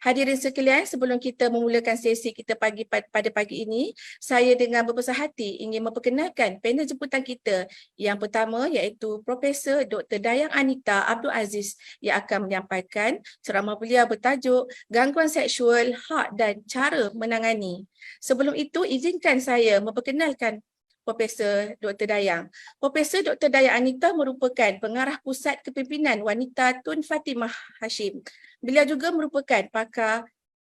Hadirin sekalian, sebelum kita memulakan sesi kita pada pagi ini, saya dengan berbesar hati ingin memperkenalkan panel jemputan kita. Yang pertama iaitu Profesor Dr. Dayang Anita Abdul Aziz yang akan menyampaikan ceramah beliau bertajuk Gangguan Seksual, Hak dan Cara Menangani. Sebelum itu, izinkan saya memperkenalkan Profesor Dr. Dayang. Profesor Dr. Dayang Anita merupakan pengarah Pusat Kepimpinan Wanita Tun Fatimah Hashim. Beliau juga merupakan pakar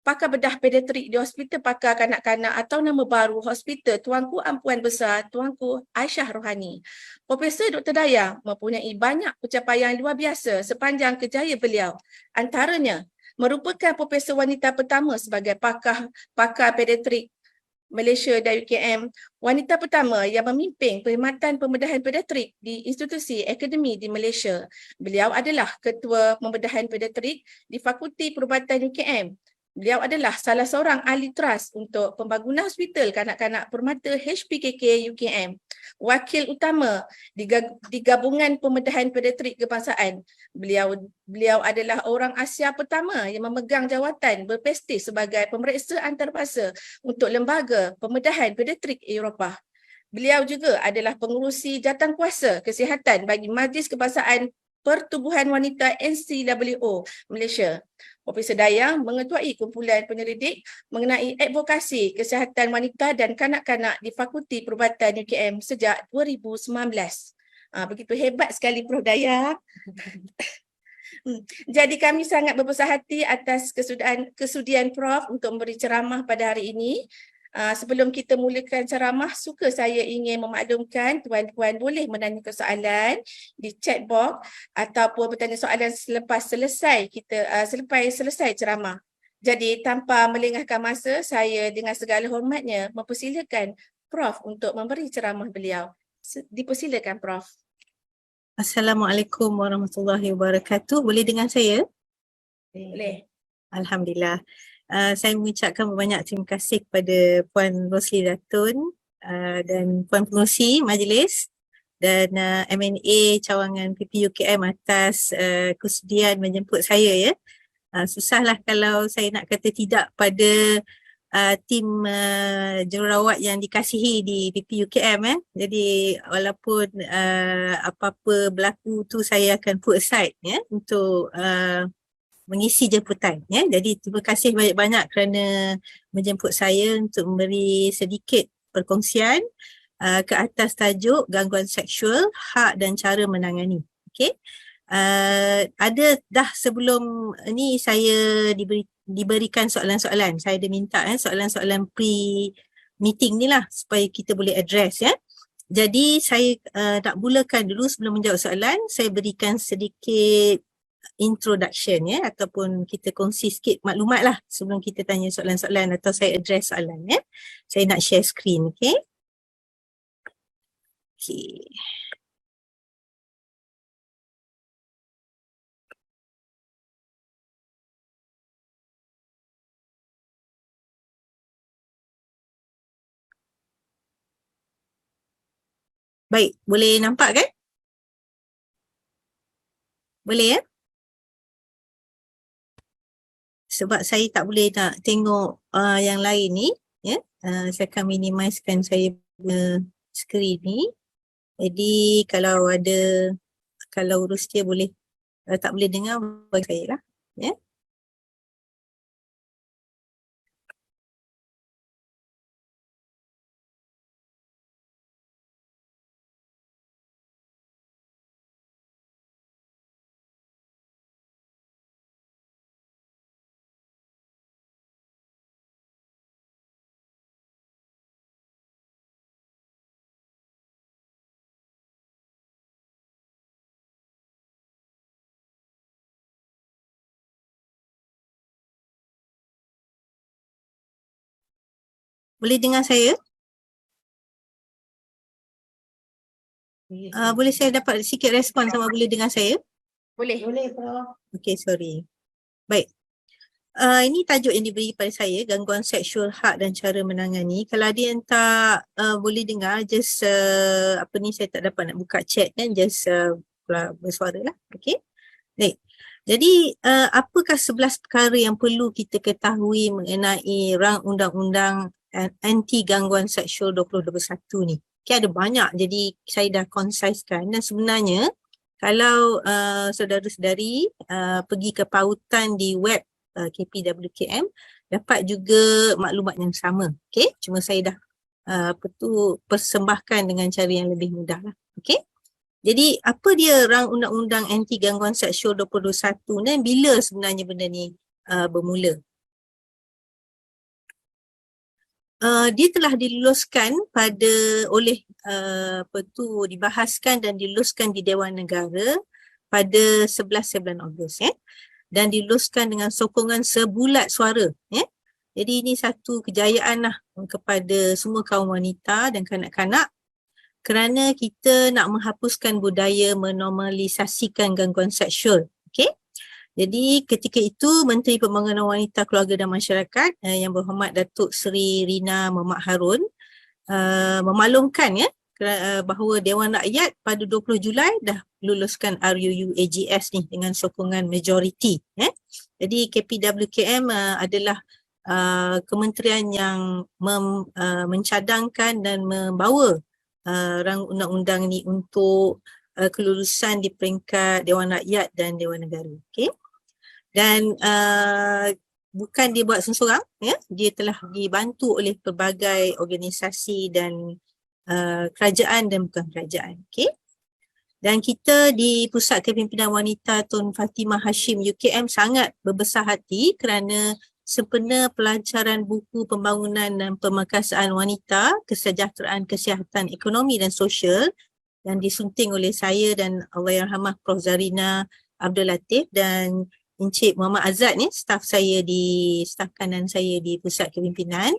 bedah pediatrik di Hospital Pakar Kanak-Kanak atau nama baru Hospital Tuanku Ampuan Besar Tuanku Aisyah Rohani. Profesor Dr. Dayang mempunyai banyak pencapaian luar biasa sepanjang kerjaya beliau. Antaranya, merupakan profesor wanita pertama sebagai pakar pediatrik Malaysia dan UKM, wanita pertama yang memimpin perkhidmatan pembedahan pediatrik di institusi akademi di Malaysia. Beliau adalah ketua pembedahan pediatrik di Fakulti Perubatan UKM. Beliau adalah salah seorang ahli trust untuk pembangunan hospital kanak-kanak permata HPKK UKM. Wakil utama di Gabungan Pembedahan Pediatrik Kebangsaan. Beliau adalah orang Asia pertama yang memegang jawatan berprestij sebagai pemeriksa antarabangsa untuk Lembaga Pembedahan Pediatrik Eropah. Beliau juga adalah pengurusi jawatankuasa kesihatan bagi Majlis Kebangsaan Pertubuhan Wanita NCWO Malaysia. Profesor Dayang mengetuai kumpulan penyelidik mengenai advokasi kesihatan wanita dan kanak-kanak di Fakulti Perubatan UKM sejak 2019. Begitu hebat sekali Prof Dayang. Jadi kami sangat berbesar hati atas kesudian Prof untuk memberi ceramah pada hari ini. Sebelum kita mulakan ceramah, suka saya ingin memaklumkan tuan-tuan boleh menanyakan soalan di chat box ataupun bertanya soalan selepas selesai ceramah. Jadi tanpa melengahkan masa, saya dengan segala hormatnya mempersilakan Prof untuk memberi ceramah beliau. Dipersilakan Prof. Assalamualaikum warahmatullahi wabarakatuh. Boleh dengar saya? Boleh. Alhamdulillah. Saya mengucapkan banyak terima kasih kepada Puan Rosli Datun dan Puan Pengerusi Majlis dan MNA Cawangan PPUKM atas kesudian menjemput saya ya. Susahlah kalau saya nak kata tidak pada tim jururawat yang dikasihi di PPUKM Jadi walaupun apa-apa berlaku tu saya akan put aside ya untuk mengisi jemputan ya. Jadi terima kasih banyak-banyak kerana menjemput saya untuk memberi sedikit perkongsian ke atas tajuk gangguan seksual, hak dan cara menangani. Okey. Ada dah sebelum ni saya diberikan soalan-soalan. Saya dah minta soalan-soalan pre-meeting ni lah supaya kita boleh address ya. Jadi saya nak mulakan dulu sebelum menjawab soalan, saya berikan sedikit introduction ya ataupun kita kongsi sikit maklumat lah sebelum kita tanya soalan-soalan atau saya address soalan ya. Saya nak share screen, okey. Okey. Baik, boleh nampak kan? Boleh ya? Sebab saya tak boleh nak tengok yang lain ni ya. Saya akan minimizekan saya punya skrin ni. Jadi kalau urus dia boleh tak boleh dengar bagi saya lah ya. Boleh dengar saya? Boleh saya dapat sikit respon sama boleh dengar saya? Boleh. Boleh, Prof. Okey, sorry. Baik. Ini tajuk yang diberi kepada saya, gangguan seksual, hak dan cara menangani. Kalau ada yang tak boleh dengar, just saya tak dapat nak buka chat kan, just bersuara lah. Okey. Baik. Jadi apakah 11 perkara yang perlu kita ketahui mengenai rang undang-undang anti gangguan seksual 2021 ni? Okay, ada banyak, jadi saya dah consisekan, dan sebenarnya kalau saudara-saudari pergi ke pautan di web KPWKM, dapat juga maklumat yang sama. Okay, cuma saya dah persembahkan dengan cara yang lebih mudah lah. Okay. Jadi apa dia rang undang-undang anti gangguan seksual 2021 dan bila sebenarnya benda ni bermula? Dia telah diluluskan dibahaskan dan diluluskan di Dewan Negara pada 11 Ogos dan diluluskan dengan sokongan sebulat suara Jadi ini satu kejayaan lah kepada semua kaum wanita dan kanak-kanak, kerana kita nak menghapuskan budaya menormalisasikan gangguan seksual. Okay? Jadi ketika itu Menteri Pembangunan Wanita, Keluarga dan Masyarakat Yang Berhormat Datuk Seri Rina Mohamad Harun memaklumkan bahawa Dewan Rakyat pada 20 Julai dah luluskan RUU AGS ni dengan sokongan majoriti. Jadi KPWKM adalah kementerian yang mencadangkan dan membawa rang undang-undang ni untuk kelulusan di peringkat Dewan Rakyat dan Dewan Negara. Okay? Dan bukan dia buat seorang, dia telah dibantu oleh pelbagai organisasi dan kerajaan dan bukan kerajaan. Okay? Dan kita di Pusat Kepimpinan Wanita Tun Fatimah Hashim UKM sangat berbesar hati kerana sempena pelancaran buku pembangunan dan pemerkasaan wanita, kesejahteraan, kesihatan ekonomi dan sosial yang disunting oleh saya dan Allahyarhamah Prof. Zarina Abdul Latif dan Encik Muhammad Azad ni, staf kanan saya di Pusat Kepimpinan.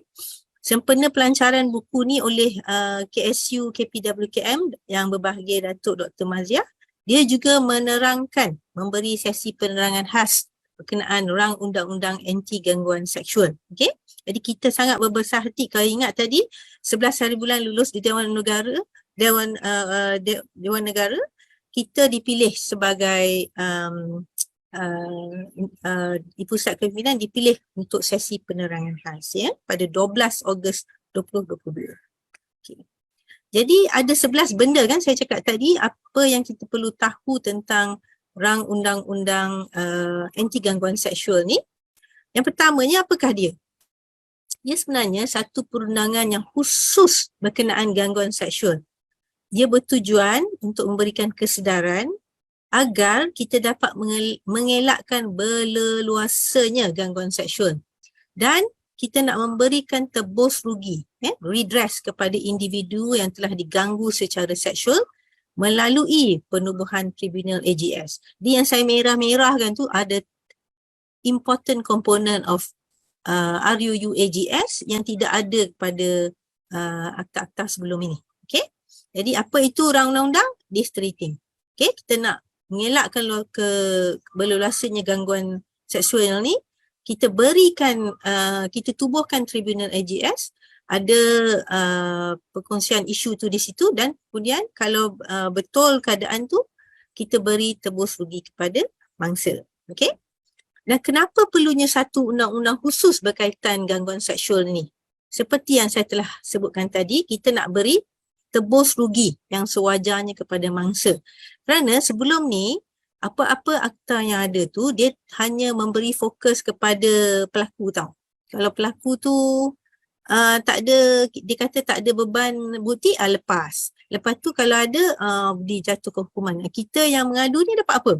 Sempena pelancaran buku ni oleh KSU KPWKM yang berbahagia Datuk Dr. Maziah, dia juga memberi sesi penerangan khas berkenaan rang undang-undang anti gangguan seksual. Okay? Jadi kita sangat berbesar hati. Kalau ingat tadi 11 hari bulan lulus di Dewan Negara, Dewan Negara, kita dipilih sebagai di Pusat Kepimpinan dipilih untuk sesi penerangan khas pada 12 Ogos 2022. Okay. Jadi ada 11 benda kan saya cakap tadi apa yang kita perlu tahu tentang rang undang-undang anti gangguan seksual ni. Yang pertamanya, apakah dia? Dia sebenarnya satu perundangan yang khusus berkenaan gangguan seksual. Dia bertujuan untuk memberikan kesedaran agar kita dapat mengelakkan berleluasanya gangguan seksual. Dan kita nak memberikan tebus rugi, redress kepada individu yang telah diganggu secara seksual melalui penubuhan Tribunal AGS. Di yang saya merah-merahkan tu ada important component of RUU AGS yang tidak ada pada akta-akta sebelum ini. Okay? Jadi apa itu rang undang-undang? Districting. Okay? Kita nak mengelakkan berleluasanya gangguan seksual ni, kita tubuhkan Tribunal AGS, ada perkongsian isu tu di situ dan kemudian kalau betul keadaan tu kita beri tebus rugi kepada mangsa. Okey? Dan kenapa perlunya satu undang-undang khusus berkaitan gangguan seksual ni? Seperti yang saya telah sebutkan tadi, kita nak beri tebus rugi yang sewajarnya kepada mangsa. Kerana sebelum ni apa-apa akta yang ada tu dia hanya memberi fokus kepada pelaku tau. Kalau pelaku tu tak ada, dia kata tak ada beban bukti, lepas. Lepas tu kalau ada, dijatuhkan hukuman. Kita yang mengadu ni dapat apa?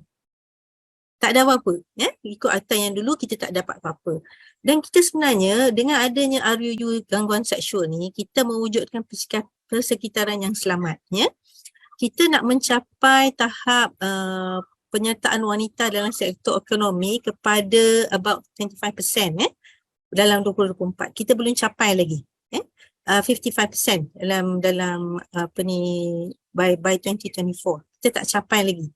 Tak ada apa-apa. Ikut akta yang dulu kita tak dapat apa-apa. Dan kita sebenarnya dengan adanya RUU gangguan seksual ni, kita mewujudkan persekitaran yang selamat. Kita nak mencapai tahap penyertaan wanita dalam sektor ekonomi kepada about 25%. Dalam 2024 kita belum capai lagi 55% dalam apa ni by 2024 kita tak capai lagi.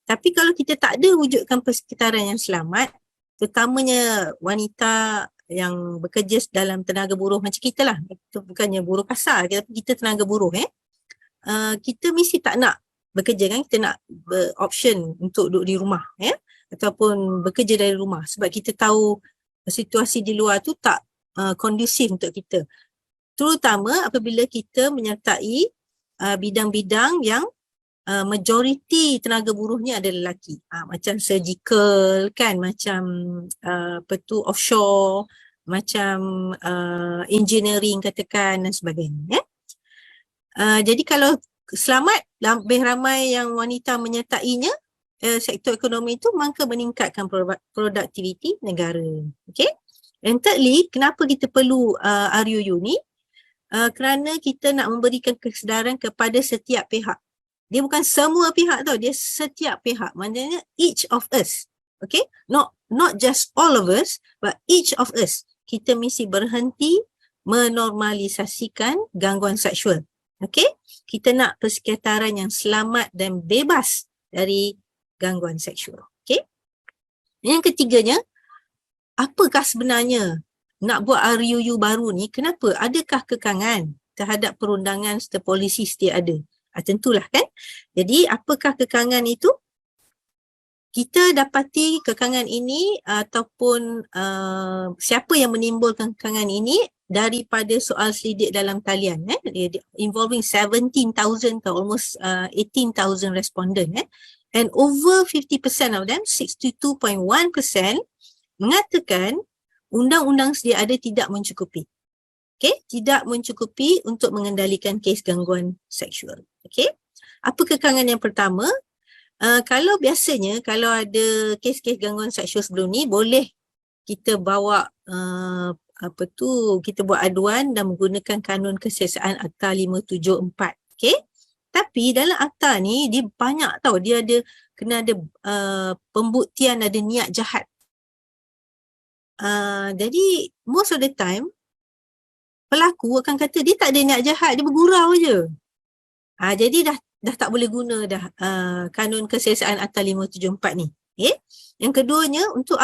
Tapi kalau kita tak ada wujudkan persekitaran yang selamat, terutamanya wanita yang bekerja dalam tenaga buruh macam kita lah, itu bukannya buruh kasar, tapi kita tenaga buruh kita mesti tak nak bekerja kan, kita nak option untuk duduk di rumah ataupun bekerja dari rumah sebab kita tahu situasi di luar tu tak kondusif untuk kita. Terutama apabila kita menyertai bidang-bidang yang majoriti tenaga buruhnya adalah lelaki. Macam surgical kan, macam offshore, macam engineering katakan dan sebagainya. Jadi kalau selamat lebih ramai yang wanita menyertainya sektor ekonomi itu, maka meningkatkan produktiviti negara. Okay? And thirdly, kenapa kita perlu RUU ni? Kerana kita nak memberikan kesedaran kepada setiap pihak. Dia bukan semua pihak tau, dia setiap pihak. Maknanya each of us. Okay? Not just all of us, but each of us. Kita mesti berhenti menormalisasikan gangguan seksual. Okay? Kita nak persekitaran yang selamat dan bebas dari gangguan seksual. Okay? Yang ketiganya, apakah sebenarnya nak buat RUU baru ni? Kenapa? Adakah kekangan terhadap perundangan serta polisi sedia ada? Tentulah kan. Jadi apakah kekangan itu? Kita dapati kekangan ini ataupun siapa yang menimbulkan kekangan ini daripada soal selidik dalam talian involving 17,000 to almost 18,000 respondent and over 50% of them, 62.1% mengatakan undang-undang sedia ada tidak mencukupi. Okay, tidak mencukupi untuk mengendalikan kes gangguan seksual. Okay, apa kekangan yang pertama? Kalau biasanya kalau ada kes-kes gangguan seksual sebelum ni, boleh kita bawa kita buat aduan dan menggunakan kanun kesiasaan Akta 574. Okay, tapi dalam akta ni dia banyak tau, dia ada kena ada pembuktian ada niat jahat. Jadi most of the time pelaku akan kata dia tak ada niat jahat, dia bergurau je. Jadi dah tak boleh guna dah kanun kesiasaan Akta 574 ni. Okay? Yang keduanya, untuk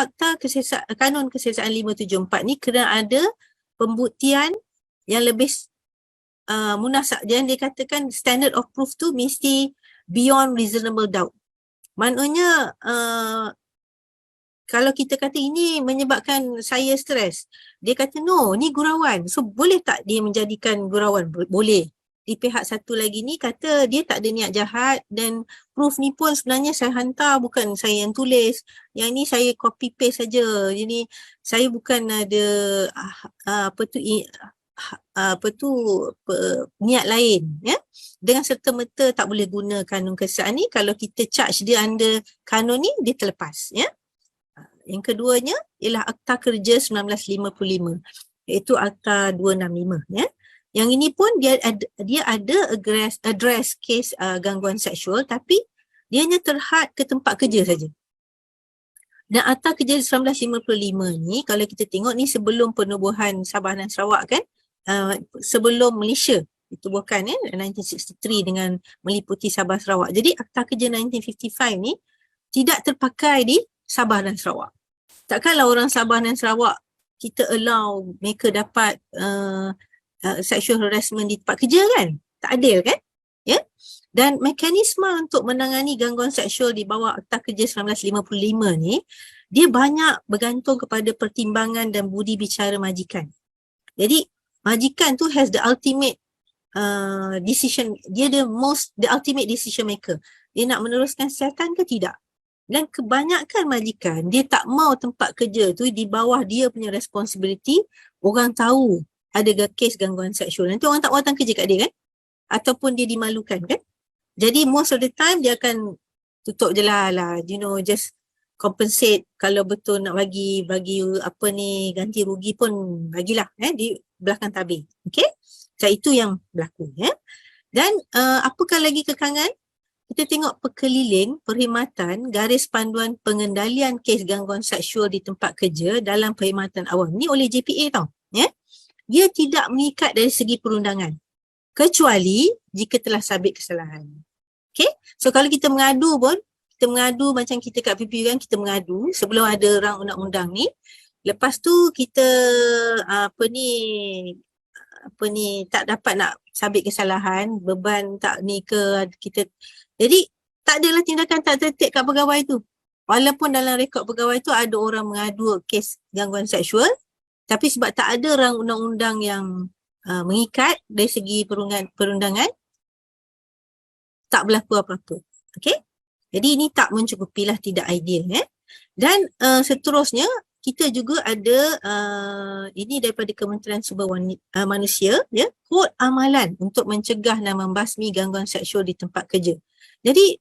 kanun kesiasaan 574 ni kena ada pembuktian yang lebih munasab. Yang dia katakan standard of proof tu mesti beyond reasonable doubt. Maknanya kalau kita kata ini menyebabkan saya stres, dia kata no, ni gurauan. So boleh tak dia menjadikan gurauan? Boleh. Di pihak satu lagi ni kata dia tak ada niat jahat dan proof ni pun sebenarnya saya hantar, bukan saya yang tulis. Yang ni saya copy paste saja. Jadi saya bukan ada niat lain, ya. Dengan serta-merta tak boleh guna kanun kesiasaan ni. Kalau kita charge dia under kanun ni, dia terlepas, ya. Yang keduanya ialah Akta Kerja 1955, iaitu Akta 265, ya. Yang ini pun dia ada address kes gangguan seksual, tapi dia hanya terhad ke tempat kerja saja. Dan Akta Kerja 1955 ni kalau kita tengok ni sebelum penubuhan Sabah dan Sarawak kan, sebelum Malaysia ditubuhkan 1963 dengan meliputi Sabah Sarawak. Jadi Akta Kerja 1955 ni tidak terpakai di Sabah dan Sarawak. Takkanlah orang Sabah dan Sarawak kita allow mereka dapat sexual harassment di tempat kerja kan? Tak adil kan? Ya? Dan mekanisme untuk menangani gangguan seksual di bawah Akta Kerja 1955 ni, dia banyak bergantung kepada pertimbangan dan budi bicara majikan. Jadi majikan tu has the ultimate decision, dia the ultimate decision maker. Dia nak meneruskan siasatan ke tidak? Dan kebanyakan majikan, dia tak mau tempat kerja tu di bawah dia punya responsibility, orang tahu ada kes gangguan seksual. Nanti orang tak mau datang kerja kat dia kan? Ataupun dia dimalukan kan? Jadi most of the time dia akan tutup je lah, just compensate. Kalau betul nak bagi ganti rugi pun bagilah di belakang tabir. Okay? So itu yang berlaku. Dan apakah lagi kekangan? Kita tengok perkeliling perkhidmatan garis panduan pengendalian kes gangguan seksual di tempat kerja dalam perkhidmatan awam. Ni oleh JPA tau. Dia tidak mengikat dari segi perundangan. Kecuali jika telah sabit kesalahan. Okay? So kalau kita mengadu pun, kita mengadu macam kita kat PPU kan, kita mengadu sebelum ada rang undang-undang ni. Lepas tu kita tak dapat nak sabit kesalahan, beban tak ni ke kita. Jadi tak adalah tindakan tak tertib kat pegawai tu. walaupun dalam rekod pegawai tu ada orang mengadu kes gangguan seksual, tapi sebab tak ada rang undang-undang yang mengikat dari segi perundangan, tak berlaku apa-apa. Okey? Jadi ini tak mencukupilah, tidak ideal. Dan seterusnya, kita juga ada ini daripada Kementerian Sumber Manusia, ya, kod amalan untuk mencegah dan membasmi gangguan seksual di tempat kerja. Jadi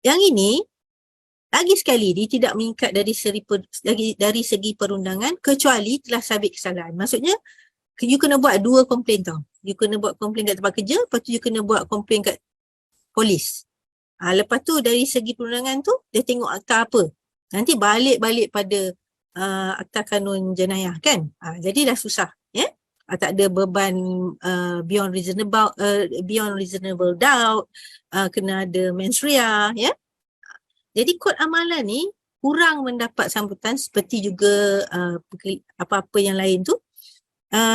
yang ini lagi sekali dia tidak mengikat dari segi perundangan kecuali telah sabit kesalahan. Maksudnya you kena buat 2 komplain tau. You kena buat komplain kat tempat kerja, lepas tu you kena buat komplain kat polis. Lepas tu dari segi perundangan tu dia tengok akta apa. Nanti balik pada akta kanun jenayah kan. Jadi dah susah, ya. Tak ada beban beyond reasonable doubt, kena ada mens rea, ya. Jadi kod amalan ni kurang mendapat sambutan seperti juga apa-apa yang lain tu.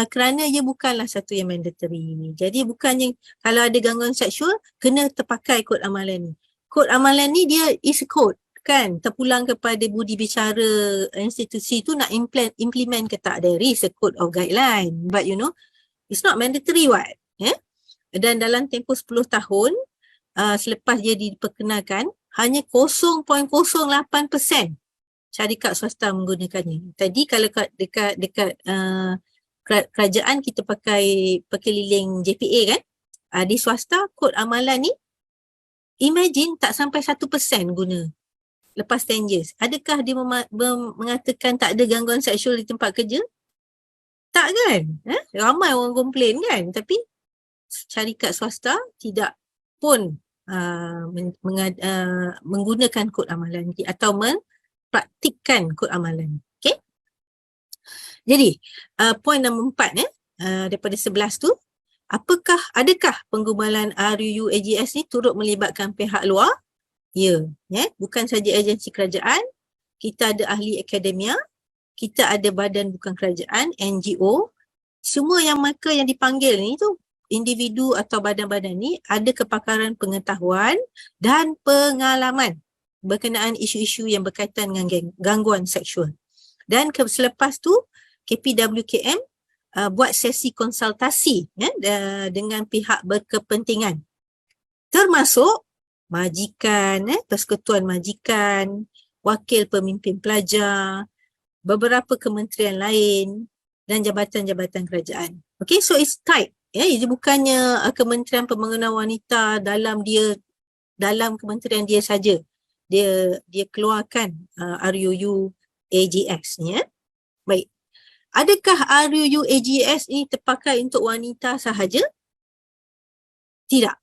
Kerana ia bukanlah satu yang mandatory. Jadi bukannya kalau ada gangguan seksual kena terpakai kod amalan ni. Kod amalan ni dia is a code kan, terpulang kepada budi bicara institusi tu nak implement ke tak. There is a code of guideline, but you know it's not mandatory what, yeah? Dan dalam tempoh 10 tahun selepas dia diperkenalkan, hanya 0.08% syarikat swasta menggunakannya. Tadi kalau dekat kerajaan kita pakai keliling JPA kan, di swasta kod amalan ni imagine tak sampai 1% guna lepas 10 years. Adakah dia mengatakan tak ada gangguan seksual di tempat kerja? Tak kan? Ramai orang komplain kan, tapi syarikat swasta tidak pun menggunakan kod amalan atau mempraktikkan kod amalan. Okay? Jadi, poin nombor 4 daripada 11 tu, adakah penggubalan RUU AGS ni turut melibatkan pihak luar? Ya, bukan saja agensi kerajaan, kita ada ahli akademia, kita ada badan bukan kerajaan, NGO, semua mereka yang dipanggil ni tu, individu atau badan-badan ni ada kepakaran pengetahuan dan pengalaman berkenaan isu-isu yang berkaitan dengan gangguan seksual. Dan selepas tu, KPWKM buat sesi konsultasi dengan pihak berkepentingan. Termasuk majikan, persekutuan majikan, wakil pemimpin pelajar, beberapa kementerian lain dan jabatan-jabatan kerajaan. Okay, so it's tight. Jadi bukannya Kementerian Pembangunan Wanita dalam kementerian dia saja. Dia keluarkan RUU AGS ni. Baik. Adakah RUU AGS ini terpakai untuk wanita sahaja? Tidak.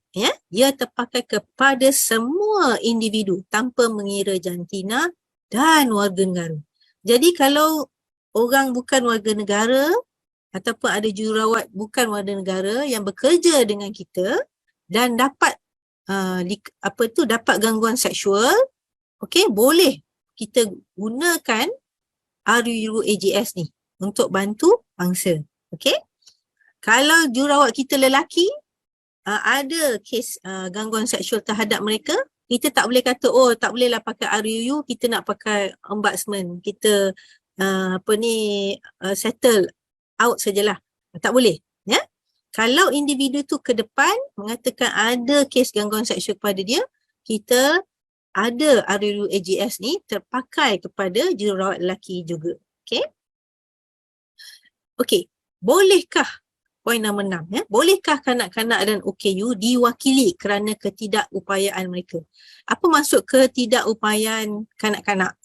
Ia terpakai kepada semua individu tanpa mengira jantina dan warga negara. Jadi kalau orang bukan warga negara ataupun ada jururawat bukan warga negara yang bekerja dengan kita dan dapat dapat gangguan seksual, okey, boleh kita gunakan RUU AGS ni untuk bantu bangsa. Okey? Kalau jururawat kita lelaki ada kes gangguan seksual terhadap mereka, kita tak boleh kata tak bolehlah pakai RUU, kita nak pakai ombudsman, kita settle out sajalah. Tak boleh, ya. Kalau individu tu ke depan mengatakan ada kes gangguan seksual kepada dia, kita ada RUU AGS ni terpakai kepada jururawat lelaki juga. Okey? Okey, bolehkah poin nombor 6, bolehkah kanak-kanak dan OKU diwakili kerana ketidakupayaan mereka? Apa maksud ketidakupayaan kanak-kanak?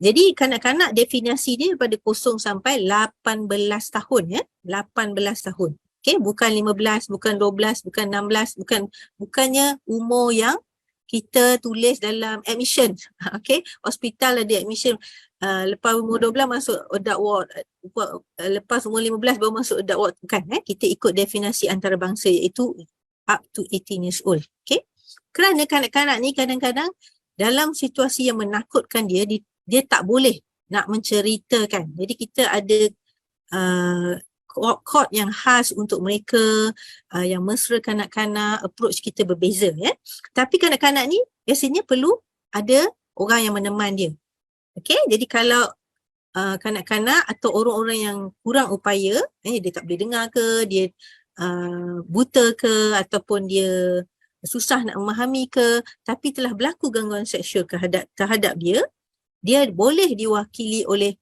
Jadi kanak-kanak definisi dia daripada 0 sampai 18 tahun, 18 tahun. Okey, bukan 15, bukan 12, bukan 16, bukannya umur yang kita tulis dalam admission. Okey, hospital ada admission. Lepas umur 12 masuk adult ward, lepas umur 15 baru masuk adult ward, bukan. Kita ikut definisi antarabangsa iaitu up to 18 years old. Okay? Kerana kanak-kanak ni kadang-kadang dalam situasi yang menakutkan dia tak boleh nak menceritakan. Jadi kita ada court yang khas untuk mereka, yang mesra kanak-kanak, approach kita berbeza. Tapi kanak-kanak ni biasanya perlu ada orang yang meneman dia. Okey, jadi kalau kanak-kanak atau orang-orang yang kurang upaya, dia tak boleh dengar ke, dia buta ke, ataupun dia susah nak memahami ke, tapi telah berlaku gangguan seksual terhadap dia boleh diwakili oleh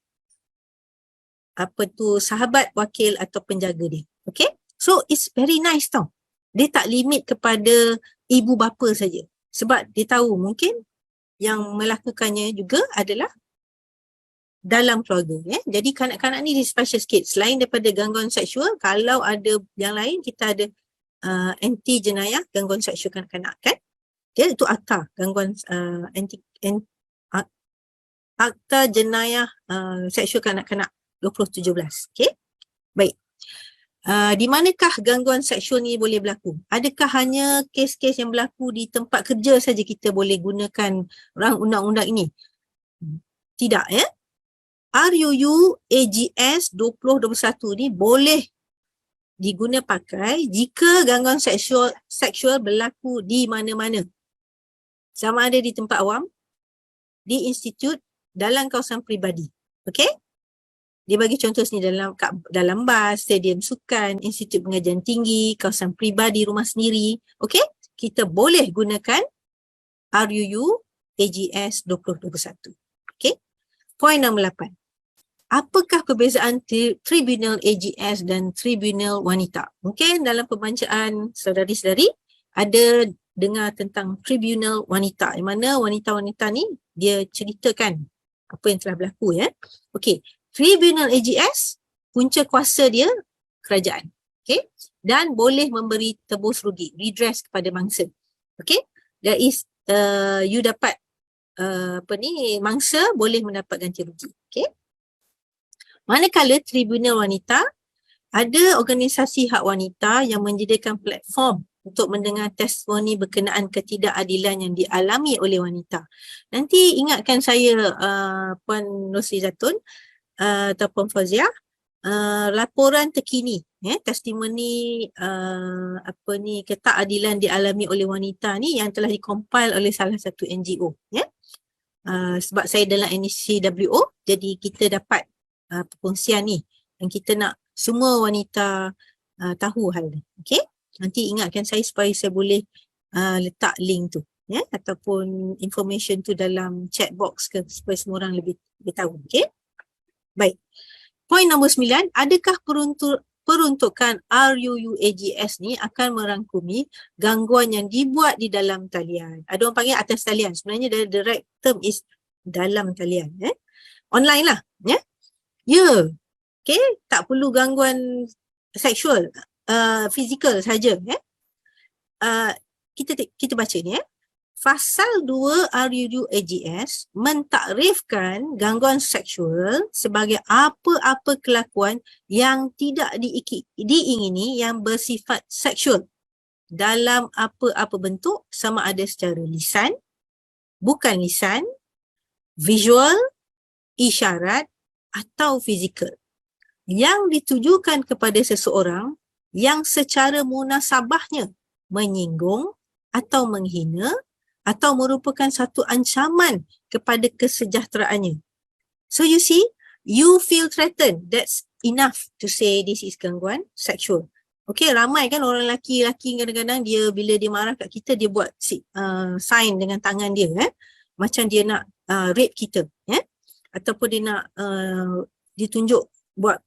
sahabat wakil atau penjaga dia. Okay? So it's very nice tau. Dia tak limit kepada ibu bapa saja. Sebab dia tahu mungkin yang melakukannya juga adalah dalam keluarga. Jadi kanak-kanak ni dia special sikit. Selain daripada gangguan seksual, kalau ada yang lain, kita ada anti jenayah gangguan seksual kanak-kanak kan. Dia itu akta gangguan akta jenayah seksual kanak-kanak 2017. Okay? Baik. Di manakah gangguan seksual ni boleh berlaku? Adakah hanya kes-kes yang berlaku di tempat kerja saja kita boleh gunakan rang undang-undang ini? Tidak ya. RUU AGS 2021 ni boleh diguna pakai jika gangguan seksual berlaku di mana-mana. Sama ada di tempat awam, di institut, dalam kawasan peribadi. Okey? Dia bagi contoh sini dalam bas, stadium sukan, institut pengajian tinggi, kawasan peribadi, rumah sendiri. Okey? Kita boleh gunakan RUU AGS 2021. Okey? Poin nombor 8. Apakah perbezaan Tribunal AGS dan Tribunal Wanita? Mungkin dalam pembacaan saudari-saudari ada dengar tentang Tribunal Wanita, di mana wanita-wanita ni dia ceritakan apa yang telah berlaku ya. Okey, Tribunal AGS punca kuasa dia kerajaan. Okey, dan boleh memberi tebus rugi, redress kepada mangsa. Okey, there is you dapat mangsa boleh mendapat ganti rugi. Okey. Manakala Tribunal Wanita, ada organisasi hak wanita yang menyediakan platform untuk mendengar testimoni berkenaan ketidakadilan yang dialami oleh wanita. Nanti ingatkan saya Puan Rosli Zatun atau Puan Fauziah, laporan terkini testimoni ketidakadilan dialami oleh wanita ni yang telah dikompil oleh salah satu NGO sebab saya dalam NCWO, jadi kita dapat perkongsian ni dan kita nak semua wanita tahu hal ni. Okey, nanti ingatkan saya supaya saya boleh letak link tu ataupun information tu dalam chat box ke supaya semua orang lebih tahu. Okey, baik. Poin nombor 9, adakah peruntukan RUU AGS ni akan merangkumi gangguan yang dibuat di dalam talian? Ada orang panggil atas talian, sebenarnya the right term is dalam talian. Online lah. Ya, okay, tak perlu gangguan seksual, fizikal saja. Kita baca ni. Pasal 2 RUU AGS mentakrifkan gangguan seksual sebagai apa-apa kelakuan yang tidak diingini yang bersifat seksual dalam apa-apa bentuk, sama ada secara lisan, bukan lisan, visual, isyarat atau fizikal yang ditujukan kepada seseorang yang secara munasabahnya menyinggung atau menghina atau merupakan satu ancaman kepada kesejahteraannya. So you see, you feel threatened. That's enough to say this is gangguan seksual. Okay, ramai kan orang lelaki kadang-kadang dia bila dia marah kat kita, dia buat sign dengan tangan dia macam dia nak rape kita ataupun dia nak dia tunjuk buat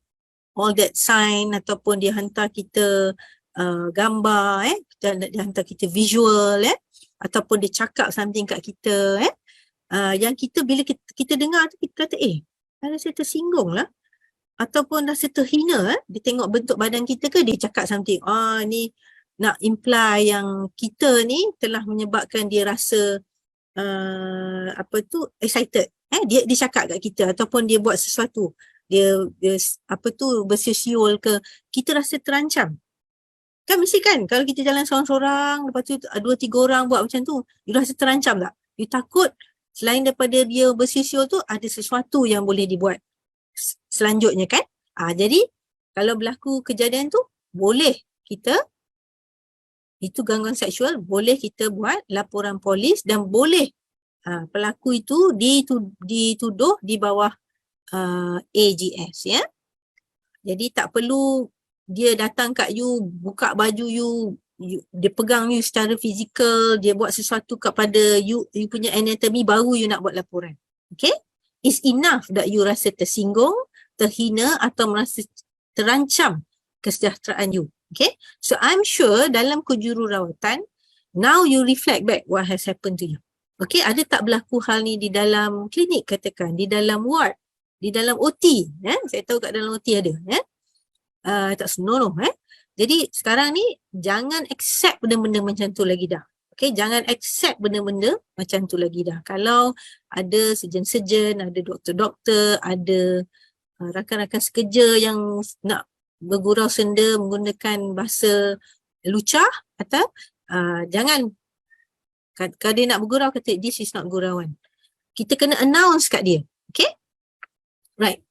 all that sign, ataupun dia hantar kita gambar dia hantar kita visual ataupun dia cakap something kat kita yang kita bila kita dengar tu kita kata rasa tersinggung lah ataupun rasa terhina. Dia tengok bentuk badan kita ke dia cakap something, ni nak imply yang kita ni telah menyebabkan dia rasa excited. Dia cakap kat kita ataupun dia buat sesuatu, dia bersiul ke, kita rasa terancam. Kan mesti kan kalau kita jalan seorang-seorang, lepas tu 2-3 orang buat macam tu, you rasa terancam tak? You takut selain daripada dia bersiul tu ada sesuatu yang boleh dibuat selanjutnya kan? Jadi kalau berlaku kejadian tu, boleh kita, itu gangguan seksual, boleh kita buat laporan polis dan boleh pelaku itu dituduh di bawah AGS, ya. Jadi tak perlu dia datang kat you, buka baju you, dia pegang you secara fizikal, dia buat sesuatu kepada you punya anatomy, baru you nak buat laporan. Okay? It's enough that you rasa tersinggung, terhina atau merasa terancam kesejahteraan you. Okay? So I'm sure dalam kejururawatan, now you reflect back what has happened to you. Okay, ada tak berlaku hal ni di dalam klinik katakan, di dalam ward, di dalam OT, saya tahu kat dalam OT ada, tak senonoh, Jadi sekarang ni jangan accept benda-benda macam tu lagi dah. Okay, jangan accept benda-benda macam tu lagi dah. Kalau ada surgeon-surgeon, ada doktor-doktor, ada rakan-rakan sekerja yang nak bergurau senda menggunakan bahasa lucah, atau jangan, kalau dia nak bergurau kata this is not gurauan. Kita kena announce kat dia. Okay? Right.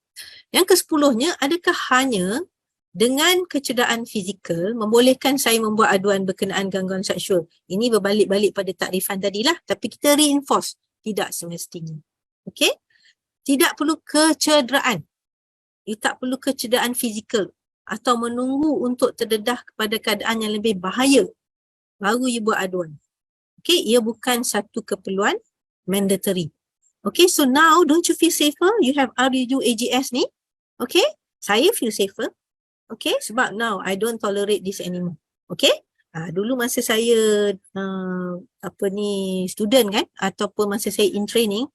Yang ke-10nya, adakah hanya dengan kecederaan fizikal membolehkan saya membuat aduan berkenaan gangguan seksual? Ini berbalik-balik pada takrifan tadilah, tapi kita reinforce. Tidak semestinya. Okay? Tidak perlu kecederaan. You tak perlu kecederaan fizikal atau menunggu untuk terdedah kepada keadaan yang lebih bahaya baru you buat aduan. Okay, ia bukan satu keperluan mandatory. Okay, so now don't you feel safer? You have RUU AGS ni. Okay, saya feel safer. Okay, sebab now I don't tolerate this anymore. Okay, dulu masa saya student kan, ataupun masa saya in training,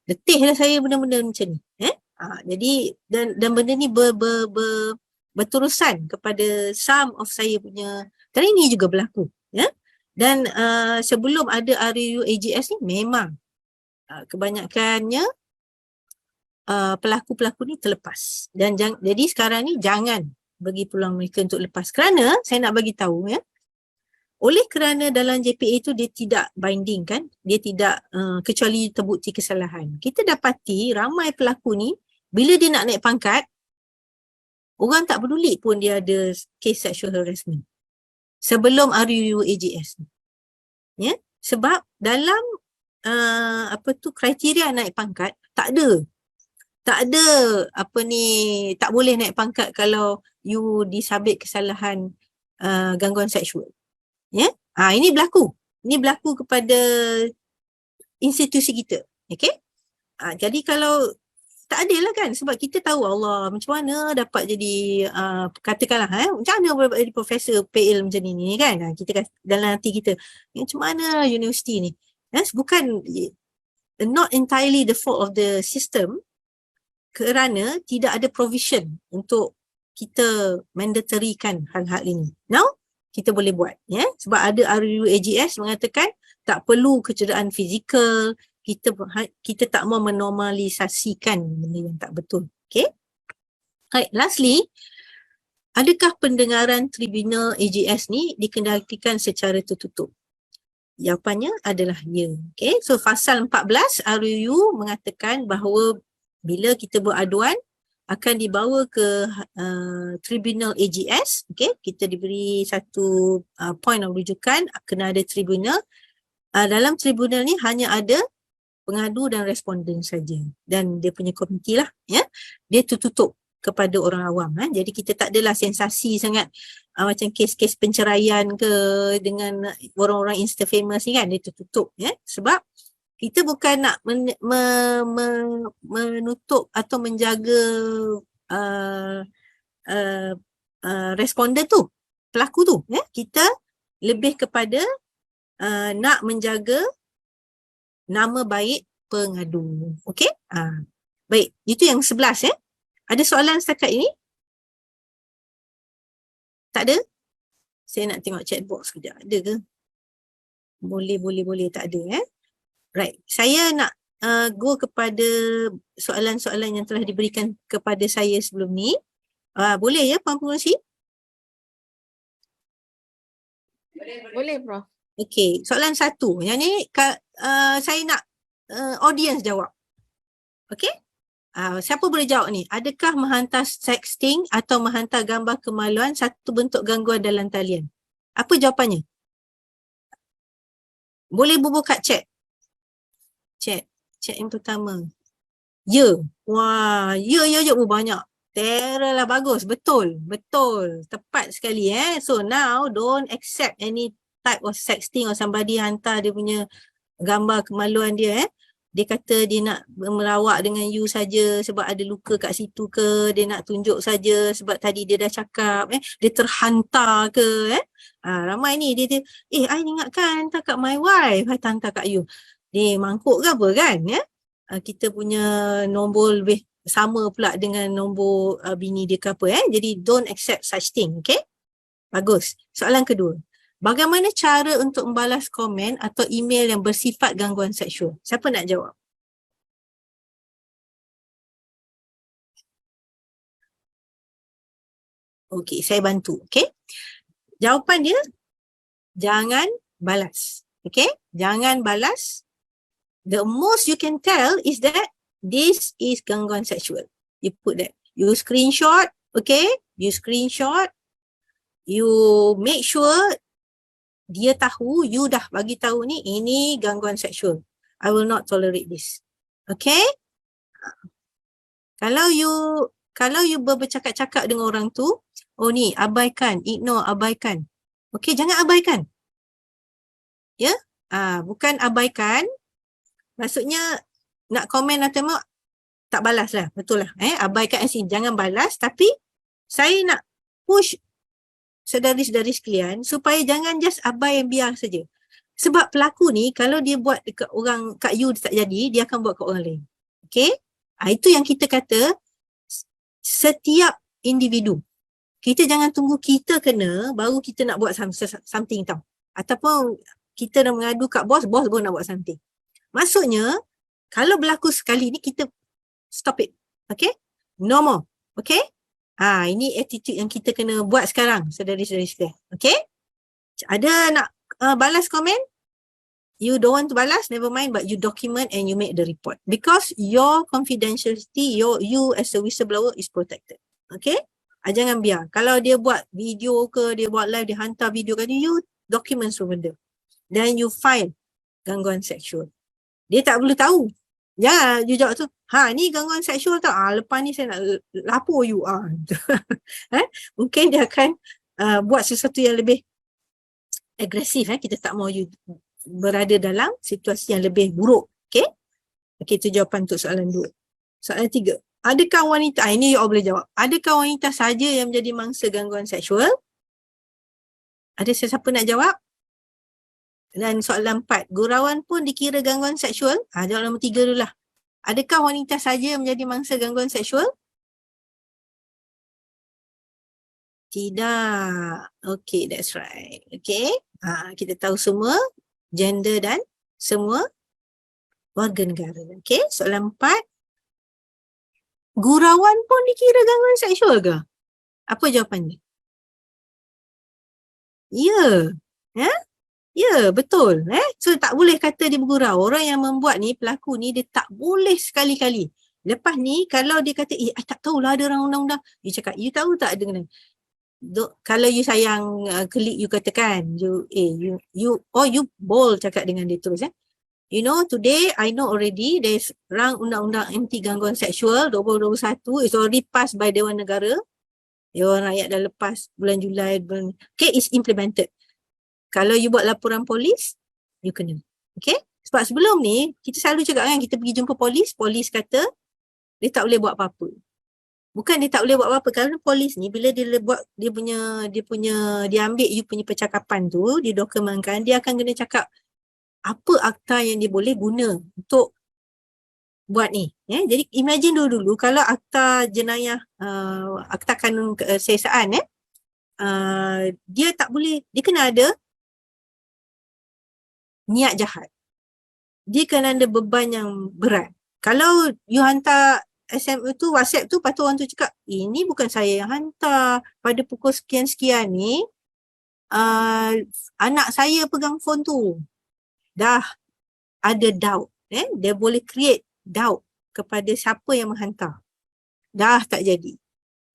letih lah saya benda-benda macam ni. Jadi dan benda ni berterusan kepada some of saya punya trainee juga berlaku. Dan sebelum ada RUU AGS ni memang kebanyakannya pelaku-pelaku ni terlepas. Dan jadi sekarang ni jangan bagi peluang mereka untuk lepas. Kerana saya nak bagi tahu, oleh kerana dalam JPA tu dia tidak binding kan, dia tidak kecuali terbukti kesalahan. Kita dapati ramai pelaku ni bila dia nak naik pangkat, orang tak peduli pun dia ada kes sexual harassment sebelum RUU AGS ni. Ya, sebab dalam kriteria naik pangkat tak ada tak boleh naik pangkat kalau you disabit kesalahan gangguan seksual. Ya, ini berlaku kepada institusi kita. Okey, jadi kalau tak adalah kan, sebab kita tahu Allah macam mana dapat jadi katakanlah macam mana dapat jadi profesor PL macam ni kan, kita dalam hati kita macam mana universiti ni, bukan, not entirely the fault of the system, kerana tidak ada provision untuk kita mandatorykan hal-hal ini. Now kita boleh buat, sebab ada RUU AGS mengatakan tak perlu kecederaan fizikal. Kita tak mau menormalisasikan benda yang tak betul. Okay. Right, lastly, adakah pendengaran tribunal AGS ni dikendalikan secara tertutup? Jawapannya adalah ya. Okay, so pasal 14 RUU mengatakan bahawa bila kita beraduan akan dibawa ke tribunal AGS. Okay, kita diberi satu point of rujukan, kena ada tribunal. Dalam tribunal ni hanya ada pengadu dan responden saja, dan dia punya komiti lah, dia tertutup kepada orang awam. Jadi kita tak adalah sensasi sangat macam kes-kes penceraian ke dengan orang-orang insta famous ni kan, dia tertutup, sebab kita bukan nak menutup atau menjaga responden tu, pelaku tu, kita lebih kepada nak menjaga nama baik pengadu. Okey? Baik, itu yang 11 Ada soalan setakat ini? Tak ada? Saya nak tengok chat box kejap. Ada ke? Boleh, tak ada Right. Saya nak go kepada soalan-soalan yang telah diberikan kepada saya sebelum ni. Boleh Puan Pengerusi? Boleh, Prof. Okey, soalan 1. Yang ni saya nak audience jawab. Okey? Siapa boleh jawab ni? Adakah menghantar sexting atau menghantar gambar kemaluan satu bentuk gangguan dalam talian? Apa jawapannya? Boleh bubuh kat chat. Chat yang pertama. Ya. Wah, ya. Oh, banyak. Terror lah, bagus. Betul. Tepat sekali So now don't accept any type of sexting or somebody hantar dia punya gambar kemaluan dia Dia kata dia nak melawak dengan you saja sebab ada luka kat situ ke, dia nak tunjuk saja sebab tadi dia dah cakap dia terhantar ke ramai ni dia I ingatkan hantar kat my wife, hantar kat you. Dia mangkuk ke apa kan kita punya nombor lebih sama pula dengan nombor bini dia ke apa Jadi don't accept such thing, okay? Bagus. Soalan kedua. Bagaimana cara untuk membalas komen atau email yang bersifat gangguan seksual? Siapa nak jawab? Okey, saya bantu. Okey. Jawapan dia, jangan balas. Okey, jangan balas. The most you can tell is that this is gangguan seksual. You put that. You screenshot, okay? You screenshot. You make sure dia tahu, you dah bagi tahu ni, ini gangguan seksual. I will not tolerate this. Okay? Kalau you bercakap-cakap dengan orang tu, oh ni, abaikan, ignore, abaikan. Okay, jangan abaikan. Ya? Bukan abaikan. Maksudnya, nak komen atau tak balas lah. Betul lah. Abaikan jangan balas. Tapi, saya nak push saudari-saudari sekalian supaya jangan just abai yang biar saja. Sebab pelaku ni kalau dia buat dekat orang, kat you tak jadi, dia akan buat kat orang lain. Okay? Itu yang kita kata setiap individu. Kita jangan tunggu kita kena baru kita nak buat something tau. Ataupun kita dah mengadu kat bos baru nak buat something. Maksudnya kalau berlaku sekali ni kita stop it. Okay? No more. Okay? Ini attitude yang kita kena buat sekarang, saudari-saudari sekalian. Okay? Ada nak balas komen? You don't want to balas, never mind, but you document and you make the report. Because your confidentiality, you as a whistleblower is protected. Okay? Jangan biar. Kalau dia buat video ke, dia buat live, dia hantar video ke, you document semua benda. Then you file gangguan seksual. Dia tak perlu tahu. Ya, you jawab tu, ni gangguan seksual tau. Lepas ni saya nak lapor you. Mungkin dia akan buat sesuatu yang lebih agresif. Kita tak mau you berada dalam situasi yang lebih buruk. Okay? Okay, itu jawapan untuk soalan 2. Soalan 3. Adakah wanita, ini you all boleh jawab. Adakah wanita saja yang menjadi mangsa gangguan seksual? Ada siapa nak jawab? Dan soalan 4, gurauan pun dikira gangguan seksual? Jawab nombor 3 dulu lah. Adakah wanita saja yang menjadi mangsa gangguan seksual? Tidak. Okay, that's right. Okay. Kita tahu semua gender dan semua warga negara. Okay, soalan 4. Gurauan pun dikira gangguan seksual ke? Apa jawapannya? Ya. Ya, betul. So, tak boleh kata dia bergurau. Orang yang membuat ni, pelaku ni, dia tak boleh sekali-kali. Lepas ni, kalau dia kata, I tak tahulah ada orang undang-undang. You cakap, you tahu tak ada kalau you sayang klik, you katakan, you bold cakap dengan dia terus. You know, today, I know already, there's undang-undang anti gangguan seksual 2021, it's already passed by Dewan Negara. Dewan Rakyat dah lepas bulan Julai. Okay, it's implemented. Kalau you buat laporan polis, you kena. Okay? Sebab sebelum ni, kita selalu cakap kan, kita pergi jumpa polis kata, dia tak boleh buat apa-apa. Bukan dia tak boleh buat apa-apa, kerana polis ni, bila dia buat, dia ambil you punya percakapan tu, dia dokumentkan, dia akan kena cakap, apa akta yang dia boleh guna untuk buat ni. Jadi, imagine dulu kalau akta jenayah, akta kanun keseksaan, dia tak boleh, dia kena ada niat jahat. Dia kena ada beban yang berat. Kalau you hantar SMS tu, WhatsApp tu, lepas tu orang tu cakap, ini bukan saya yang hantar. Pada pukul sekian-sekian ni, anak saya pegang phone tu. Dah ada doubt. Dia boleh create doubt kepada siapa yang menghantar. Dah tak jadi.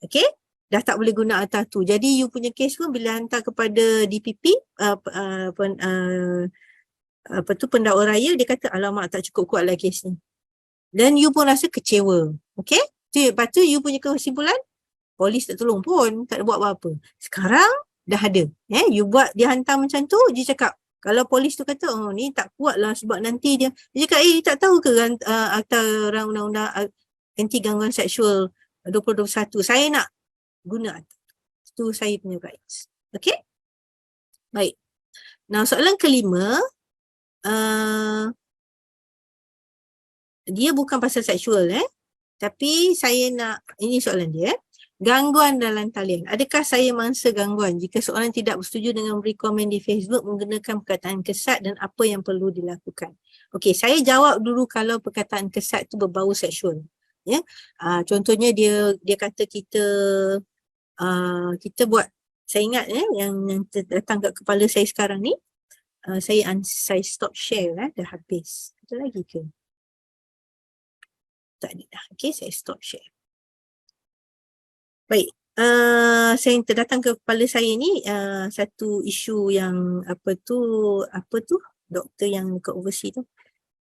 Okay? Dah tak boleh guna akta tu. Jadi you punya kes pun bila hantar kepada DPP, pendakwa raya, dia kata alamak tak cukup kuat lah kes ni. Dan you pun rasa kecewa. Okay? Lepas tu you punya kesimpulan, polis tak tolong pun, tak ada buat apa-apa. Sekarang dah ada. You buat, dia hantar macam tu, dia cakap, kalau polis tu kata, oh ni tak kuat lah sebab nanti dia cakap, tak tahu ke akta undang-undang anti gangguan seksual 2021, saya nak guna akta. Itu saya punya rights. Okay? Baik. Now soalan kelima, dia bukan pasal seksual tapi saya nak, ini soalan dia gangguan dalam talian. Adakah saya mangsa gangguan jika seorang tidak bersetuju dengan beri komen di Facebook menggunakan perkataan kesat dan apa yang perlu dilakukan? Okey, saya jawab dulu kalau perkataan kesat tu berbau seksual. Contohnya dia kata kita buat, saya ingat yang datang kat kepala saya sekarang ni, saya stop share dah habis. Ada lagi ke? Tak ada dah. Okey, saya stop share. Baik, saya terdatang ke kepala saya ni satu isu yang apa tu doktor yang dekat overseas tu,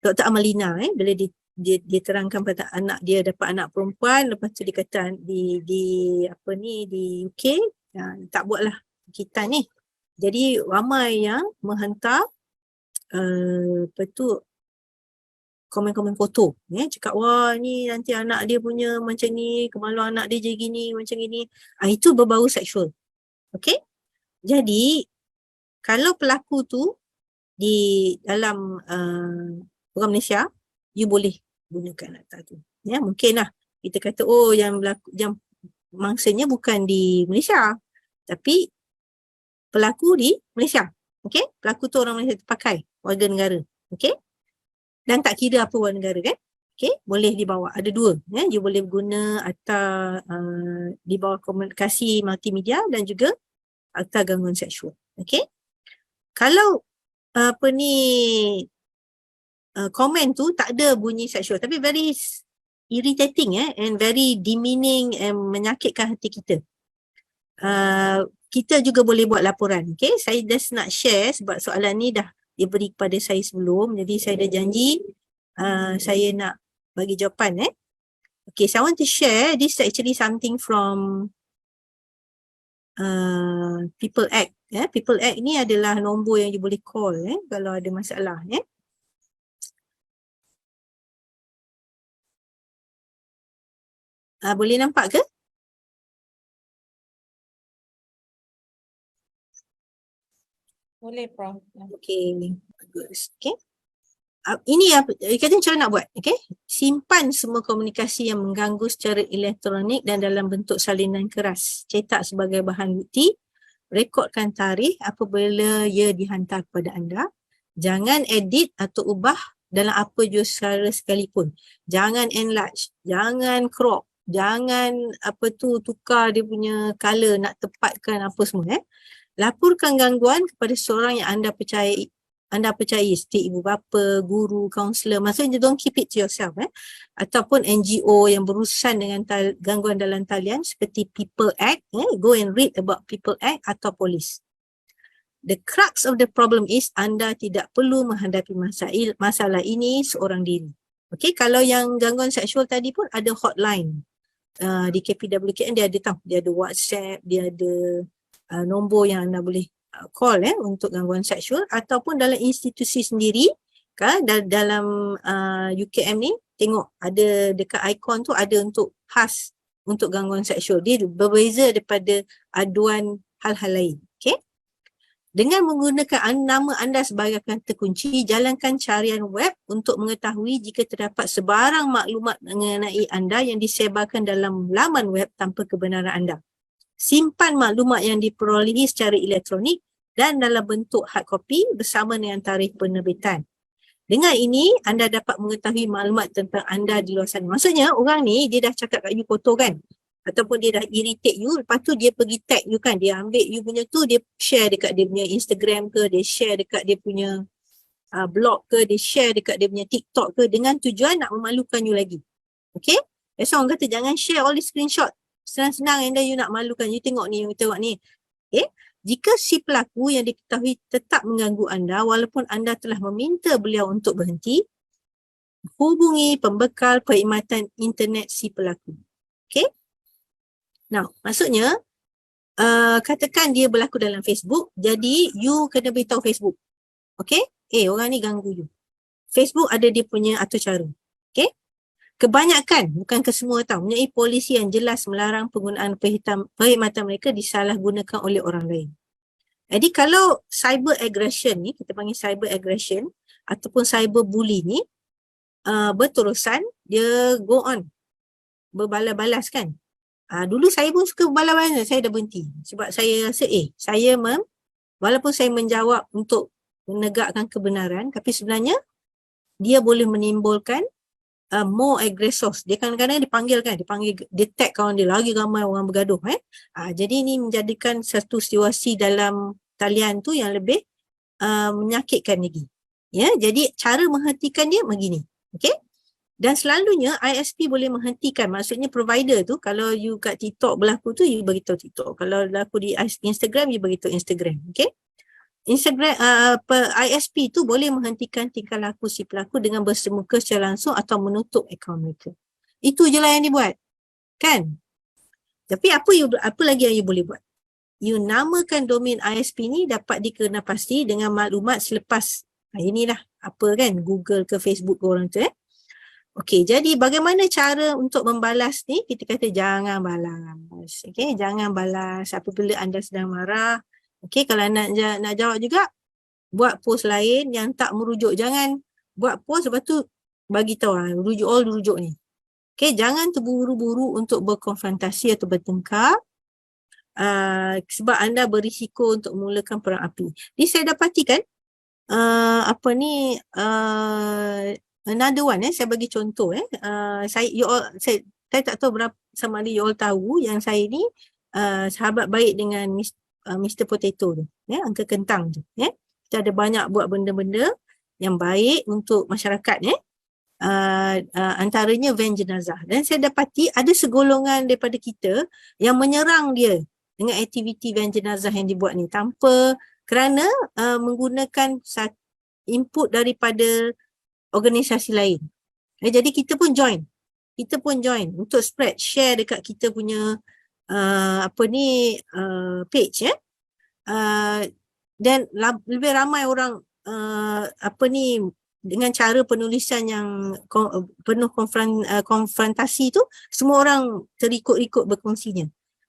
Dr. Amalina bila dia terangkan pada anak dia dapat anak perempuan, lepas tu dia kata di UK tak buatlah kita ni. Jadi ramai yang menghantar komen-komen foto, cakap wah ni nanti anak dia punya macam ni, kemaluan anak dia jadi gini, macam gini. Itu berbau seksual. Okey? Jadi kalau pelaku tu di dalam orang Malaysia, you boleh gunakan akta tu. Mungkinlah kita kata yang mangsanya bukan di Malaysia, tapi pelaku di Malaysia. Okey? Pelaku tu orang Malaysia pakai warga negara. Okey? Dan tak kira apa warga negara kan. Okay, boleh dibawa. Ada dua. You boleh guna akta di bawah komunikasi multimedia dan juga akta gangguan seksual. Okay. Kalau komen tu tak ada bunyi seksual tapi very irritating and very demeaning and menyakitkan hati kita. Kita juga boleh buat laporan. Okay, saya just nak share sebab soalan ni dah diberi kepada saya sebelum, jadi saya dah janji saya nak bagi jawapan. Okay, so I want to share this actually something from People Act. People Act ni adalah nombor yang you boleh call kalau ada masalah. Boleh nampak ke? Boleh, Prof. Okay, bagus. Okay. Ini apa, kata cara nak buat. Okay. Simpan semua komunikasi yang mengganggu secara elektronik dan dalam bentuk salinan keras. Cetak sebagai bahan bukti. Rekodkan tarikh apabila ia dihantar kepada anda. Jangan edit atau ubah dalam apa jua cara sekalipun. Jangan enlarge. Jangan crop. Jangan tukar dia punya color nak tepatkan apa semua. Laporkan gangguan kepada seorang yang anda percayai, seperti ibu bapa, guru, kaunselor. Maksudnya don't keep it to yourself. Ataupun NGO yang berurusan dengan gangguan dalam talian seperti People Act. Go and read about People Act atau polis. The crux of the problem is anda tidak perlu menghadapi masalah ini seorang diri. Okay, kalau yang gangguan seksual tadi pun ada hotline. Di KPWKN dia ada WhatsApp, dia ada nombor yang anda boleh call untuk gangguan seksual, ataupun dalam institusi sendiri kan, dalam UKM ni tengok ada dekat ikon tu ada untuk khas untuk gangguan seksual. Dia berbeza daripada aduan hal-hal lain. Okay? Dengan menggunakan nama anda sebagai kata kunci, jalankan carian web untuk mengetahui jika terdapat sebarang maklumat mengenai anda yang disebarkan dalam laman web tanpa kebenaran anda. Simpan maklumat yang diperolehi secara elektronik dan dalam bentuk hard copy bersama dengan tarikh penerbitan. Dengan ini, anda dapat mengetahui maklumat tentang anda di luar sana. Maksudnya, orang ni dia dah cakap kat you kotor kan? Ataupun dia dah irritate you, lepas tu dia pergi tag you kan? Dia ambil you punya tu, dia share dekat dia punya Instagram ke, dia share dekat dia punya blog ke, dia share dekat dia punya TikTok ke, dengan tujuan nak memalukan you lagi. Okay? That's why orang kata jangan share all the screenshot. Senang-senang and then you nak malukan. You tengok ni, you tengok ni. Okay? Jika si pelaku yang diketahui tetap mengganggu anda walaupun anda telah meminta beliau untuk berhenti, hubungi pembekal perkhidmatan internet si pelaku. Okay? Now, maksudnya, katakan dia berlaku dalam Facebook, jadi you kena beritahu Facebook. Okay? Orang ni ganggu you. Facebook ada dia punya atur cara. Okay? Kebanyakan, bukan kesemua tau, mempunyai polisi yang jelas melarang penggunaan perkhidmatan mereka disalahgunakan oleh orang lain. Jadi kalau cyber aggression ni, kita panggil cyber aggression ataupun cyber bully ni berterusan, dia go on, berbalas-balas kan. Dulu saya pun suka berbalas-balas, saya dah berhenti. Sebab saya rasa, walaupun saya menjawab untuk menegakkan kebenaran, tapi sebenarnya dia boleh menimbulkan more aggressors. Dia kadang-kadang dipanggil dia tag kawan dia, lagi ramai orang bergaduh. Jadi ini menjadikan satu situasi dalam talian tu yang lebih menyakitkan lagi. Ya, jadi cara menghentikan dia begini. Okay? Dan selalunya ISP boleh menghentikan, maksudnya provider tu, kalau you kat TikTok berlaku tu, you beritahu TikTok. Kalau berlaku di Instagram, you beritahu Instagram. Okay? Instagram, ISP tu boleh menghentikan tingkah laku si pelaku dengan bersemuka secara langsung atau menutup akaun mereka. Itu je lah yang dibuat. Kan? Tapi apa lagi yang you boleh buat? You namakan domain ISP ni dapat dikenapasti dengan maklumat selepas. Inilah apa kan, Google ke Facebook ke orang tu. Okey, jadi bagaimana cara untuk membalas ni? Kita kata jangan balas. Okey, jangan balas apabila anda sedang marah. Okey, kalau nak jawab juga, buat post lain yang tak merujuk. Jangan buat post lepas tu bagi tahu rujuk ni. Okey, jangan terburu-buru untuk berkonfrontasi atau bertengkar. Sebab anda berisiko untuk memulakan perang api. Jadi saya dapati kan, another one, saya bagi contoh. Saya tak tahu berapa sama ada you all tahu yang saya ni sahabat baik dengan Mr. Potato tu, Uncle Kentang tu. Kita ada banyak buat benda-benda yang baik untuk masyarakat. Antaranya van jenazah. Dan saya dapati ada segolongan daripada kita yang menyerang dia dengan aktiviti van jenazah yang dibuat ni kerana menggunakan input daripada organisasi lain. Jadi kita pun join. Untuk spread, share dekat kita punya page. Dan lebih ramai orang dengan cara penulisan yang penuh konfrontasi tu, semua orang terikut-ikut berkongsinya.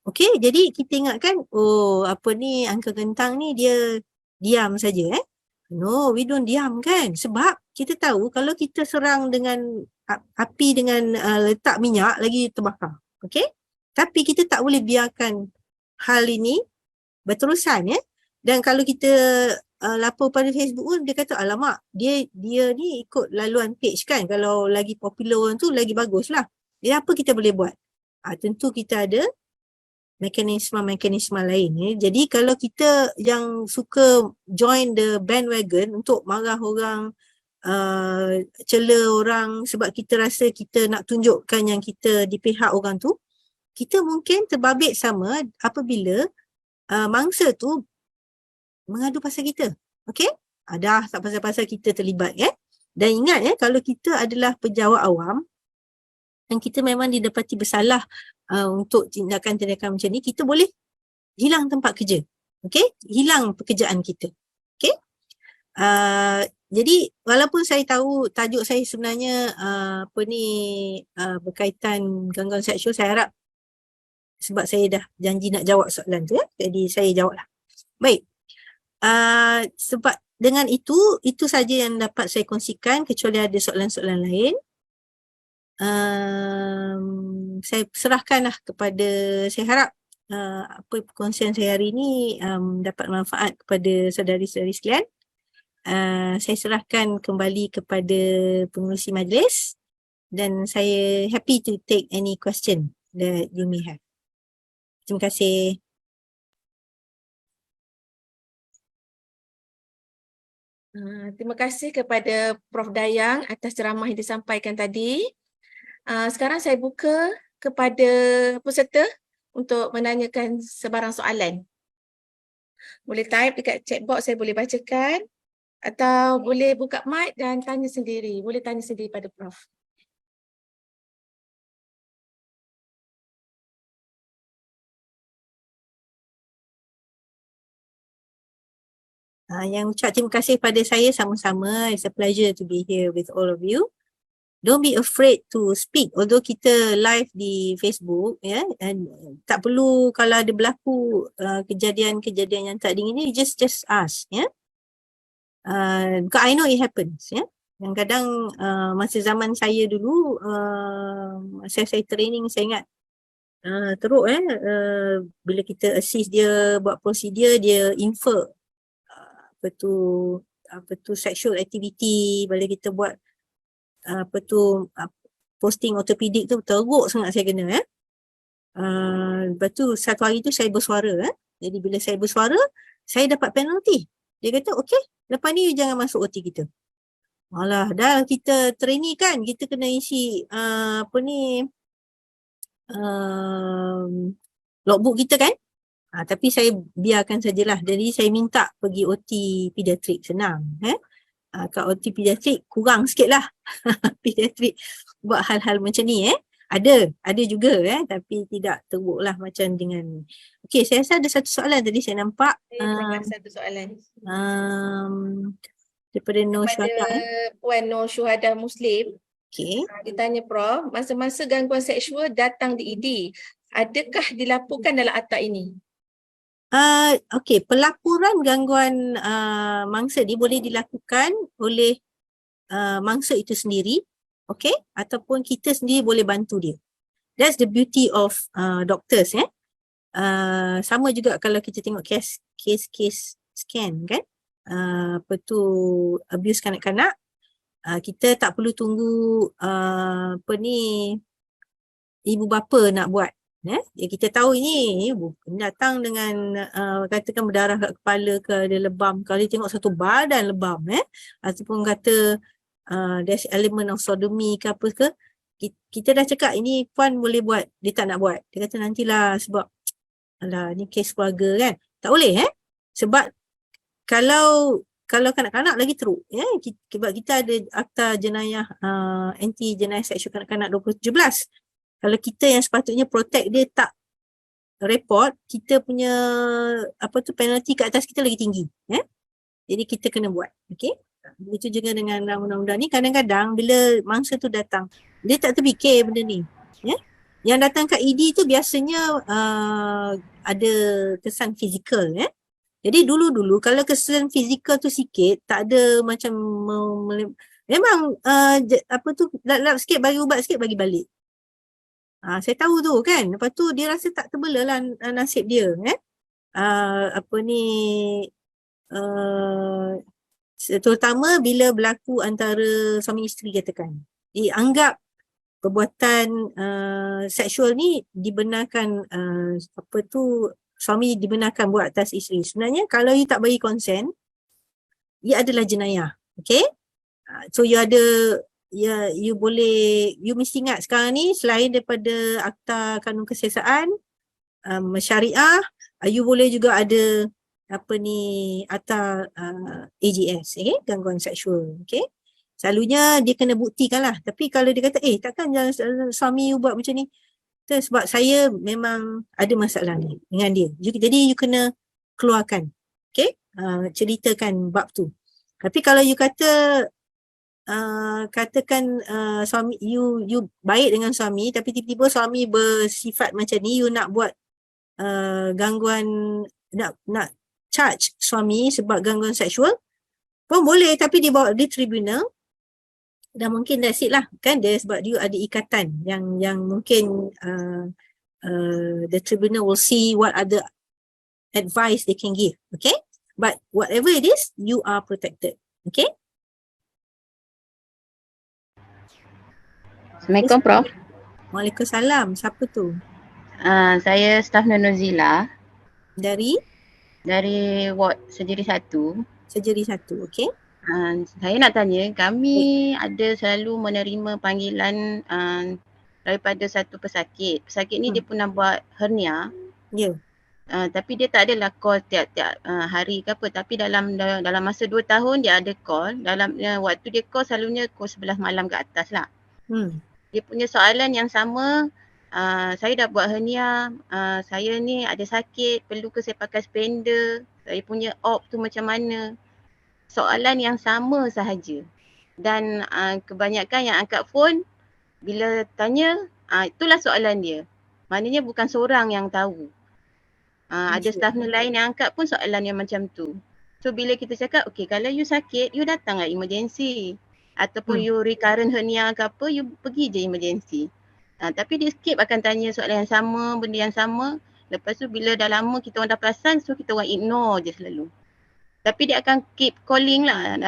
Okey, jadi kita ingatkan, Uncle Kentang ni dia diam saja. No, we don't diam kan. Sebab kita tahu kalau kita serang dengan api dengan letak minyak, lagi terbakar. Okey? Tapi kita tak boleh biarkan hal ini berterusan. Dan kalau kita lapor pada Facebook pun, dia kata, alamak, dia ni ikut laluan page kan. Kalau lagi popular orang tu, lagi bagus lah. Jadi apa kita boleh buat? Tentu kita ada mekanisme lain. Jadi kalau kita yang suka join the bandwagon untuk marah orang, cela orang sebab kita rasa kita nak tunjukkan yang kita di pihak orang tu, kita mungkin terbabit sama apabila mangsa tu mengadu pasal kita. Okey? Dah tak pasal-pasal kita terlibat. Dan ingat kalau kita adalah pejabat awam dan kita memang didapati bersalah untuk tindakan-tindakan macam ni, kita boleh hilang tempat kerja. Okey? Hilang pekerjaan kita. Okey? Jadi walaupun saya tahu tajuk saya sebenarnya berkaitan gangguan seksual, saya harap sebab saya dah janji nak jawab soalan tu, jadi saya jawablah. Baik. Sebab dengan itu saja yang dapat saya kongsikan, kecuali ada soalan-soalan lain. Saya serahkanlah kepada, saya harap apa perkongsian saya hari ini dapat manfaat kepada saudari-saudari sekalian. Saya serahkan kembali kepada pengerusi majlis dan saya happy to take any question that you may have. Terima kasih. Terima kasih kepada Prof. Dayang atas ceramah yang disampaikan tadi. Sekarang saya buka kepada peserta untuk menanyakan sebarang soalan. Boleh type dekat chat box, saya boleh bacakan. Atau boleh buka mic dan tanya sendiri. Boleh tanya sendiri pada Prof. Yang ucap terima kasih pada saya sama-sama. It's a pleasure to be here with all of you. Don't be afraid to speak. Although kita live di Facebook, ya, and tak perlu kalau ada berlaku kejadian-kejadian yang tak diingini, just ask, ya. Because I know it happens, ya. Yang kadang masa zaman saya dulu, masa saya training, saya ingat teruk, bila kita assist dia buat prosedur, dia infer apa tu sexual activity, bila kita buat posting ortopedik tu, teruk sangat saya kena. Lepas tu satu hari tu saya bersuara. Jadi bila saya bersuara, saya dapat penalti. Dia kata, okey, lepas ni you jangan masuk OT kita. Alah, dah kita trainee kan, kita kena isi logbook kita kan. Tapi saya biarkan sajalah. Jadi saya minta pergi OT pediatrik, senang. Kat OT pediatrik kurang sikit lah. Pediatrik buat hal-hal macam ni. Ada juga tapi tidak teruk lah macam dengan. Okey, saya rasa ada satu soalan tadi saya nampak. Saya ada satu soalan. Daripada Nur Syuhada. Puan Nur Syuhada Muslim. Okey. Dia tanya Prof, masa-masa gangguan seksual datang di ED, adakah dilaporkan dalam akta ini? Okey, pelaporan gangguan mangsa ni boleh dilakukan oleh mangsa itu sendiri, okey, ataupun kita sendiri boleh bantu dia. That's the beauty of doctors, sama juga kalau kita tengok case scan kan, abuse kanak-kanak, kita tak perlu tunggu ibu bapa nak buat. Kita tahu ini datang dengan katakan berdarah kat kepala ke, ada lebam. Kalau dia tengok satu badan lebam, ataupun kata there's element of sodomy ke apa ke, kita dah cakap ini puan boleh buat, dia tak nak buat. Dia kata nantilah sebab alah ni kes keluarga kan. Tak boleh sebab kalau kanak-kanak lagi teruk, sebab kita ada akta jenayah anti jenayah seksual kanak-kanak 2017. Kalau kita yang sepatutnya protect dia tak report, kita punya penalty kat atas kita lagi tinggi. Jadi kita kena buat. Okey. Begitu juga dengan undang-undang ni, kadang-kadang bila mangsa tu datang, dia tak terfikir benda ni. Yang datang kat ED tu biasanya ada kesan fizikal. Jadi dulu-dulu kalau kesan fizikal tu sikit, tak ada macam memang lap sikit, bagi ubat sikit, bagi balik. Saya tahu tu kan. Lepas tu dia rasa tak terbela lah nasib dia. Terutama bila berlaku antara suami isteri katakan. Dianggap perbuatan seksual ni dibenarkan, suami dibenarkan buat atas isteri. Sebenarnya kalau you tak bagi consent, ia adalah jenayah. Okay? So you ada, you boleh, you mesti ingat sekarang ni selain daripada akta kanun kesiasaan, syariah, you boleh juga ada akta AGS, gangguan seksual. Okay? Selalunya dia kena buktikan lah. Tapi kalau dia kata, takkan suami you buat macam ni, sebab saya memang ada masalah ni dengan dia. Jadi you kena keluarkan. Okay? Ceritakan bab tu. Tapi kalau you kata katakan suami you baik dengan suami, tapi tiba-tiba suami bersifat macam ni, you nak buat gangguan, nak charge suami sebab gangguan seksual pun boleh, tapi dia bawa di tribunal dan mungkin that's it lah kan, dia sebab you ada ikatan yang mungkin the tribunal will see what other advice they can give. Okay, but whatever it is, you are protected. Okay. Assalamualaikum Prof. Waalaikumsalam. Siapa tu? Saya staf Nonozila Dari ward Sejiri 1. Sejiri 1, okey. Saya nak tanya, kami ada selalu menerima panggilan daripada satu pesakit. Pesakit ni dia pernah buat hernia. Ya. Tapi dia tak adalah call tiap-tiap hari ke apa, tapi dalam masa 2 tahun dia ada call. Dalam waktu dia call selalunya pukul 11 malam ke atas lah. Dia punya soalan yang sama, saya dah buat hernia, saya ni ada sakit, perlu ke saya pakai spender, saya punya op tu macam mana. Soalan yang sama sahaja. Dan kebanyakan yang angkat phone, bila tanya, itulah soalan dia. Maknanya bukan seorang yang tahu. Ada staff lain yang angkat pun soalan yang macam tu. So bila kita cakap, okay kalau you sakit, you datang lah emergency. Ataupun you recurrent hernia ke apa, you pergi je emergency. Tapi dia skip akan tanya soalan yang sama, benda yang sama. Lepas tu bila dah lama kita orang dah perasan, so kita orang ignore je selalu. Tapi dia akan keep calling lah.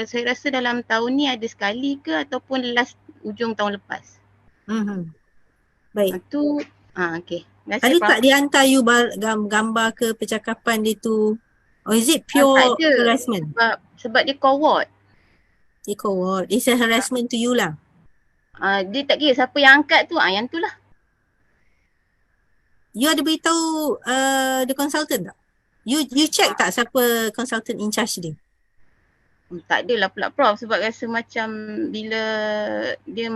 Saya rasa dalam tahun ni ada sekali ke ataupun last ujung tahun lepas. Baik. Tu, okay. Ada tak dia hantar you gambar ke percakapan dia tu? Or is it pure harassment? Sebab dia coward. Dia coward. It's a harassment to you lah. Dia tak kira siapa yang angkat tu, yang tu lah. You ada beritahu the consultant tak? You check tak siapa consultant in charge dia? Tak adalah pula Prof, sebab rasa macam bila dia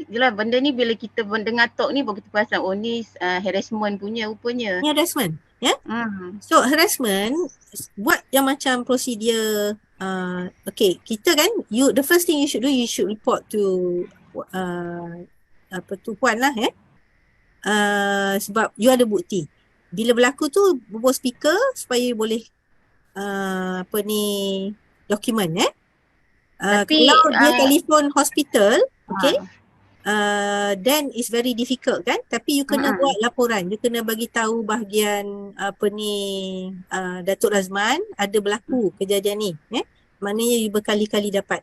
yelah benda ni bila kita dengar talk ni baru kita perasan ni harassment punya rupanya. Ni harassment, ya? So harassment buat yang macam prosedur okay, kita kan the first thing you should do, you should report to puan lah sebab you ada bukti. Bila berlaku tu bubuh speaker supaya you boleh dokumen kalau dia telefon hospital, okay, then it's very difficult kan, tapi you kena buat laporan, you kena bagi tahu bahagian Datuk Razman ada berlaku kejadian ni, maknanya you berkali-kali dapat.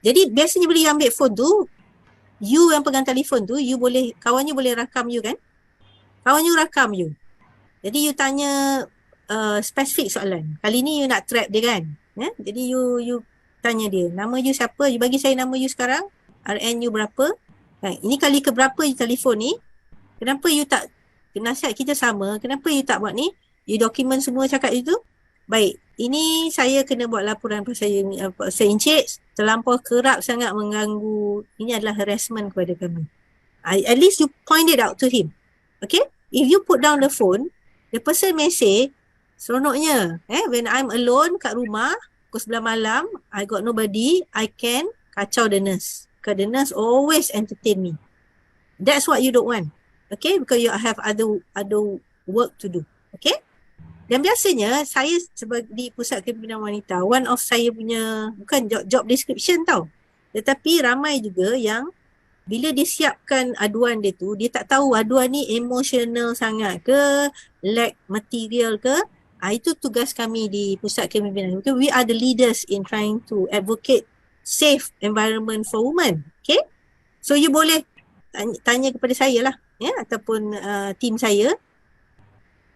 Jadi biasanya bila you ambil phone tu, you yang pegang telefon tu, you boleh, kawan you boleh rakam you kan, kawan you rakam you, jadi you tanya spesifik soalan. Kali ni you nak trap dia kan, jadi you tanya dia, nama you siapa, you bagi saya nama you sekarang, RN you berapa. Ini kali ke berapa you telefon ni, kenapa you tak, nasihat kita sama, kenapa you tak buat ni, you dokumen semua cakap itu. Baik, ini saya kena buat laporan pasal saya Encik terlampau kerap sangat mengganggu, ini adalah harassment kepada kami. At least you point it out to him. Okay, if you put down the phone, the person may say, seronoknya when I'm alone kat rumah pukul 9 malam, I got nobody, I can kacau the nurse. Because the nurse always entertain me. That's what you don't want. Okay, because you have other work to do. Okay. Dan biasanya saya sebagai di Pusat Kepimpinan Wanita, one of saya punya bukan job description tau. Tetapi ramai juga yang bila dia siapkan aduan dia tu, dia tak tahu aduan ni emotional sangat ke, lack material ke. Itu tugas kami di Pusat Kepimpinan. Okay, we are the leaders in trying to advocate safe environment for women. Okay, so you boleh tanya kepada saya lah, ataupun team saya.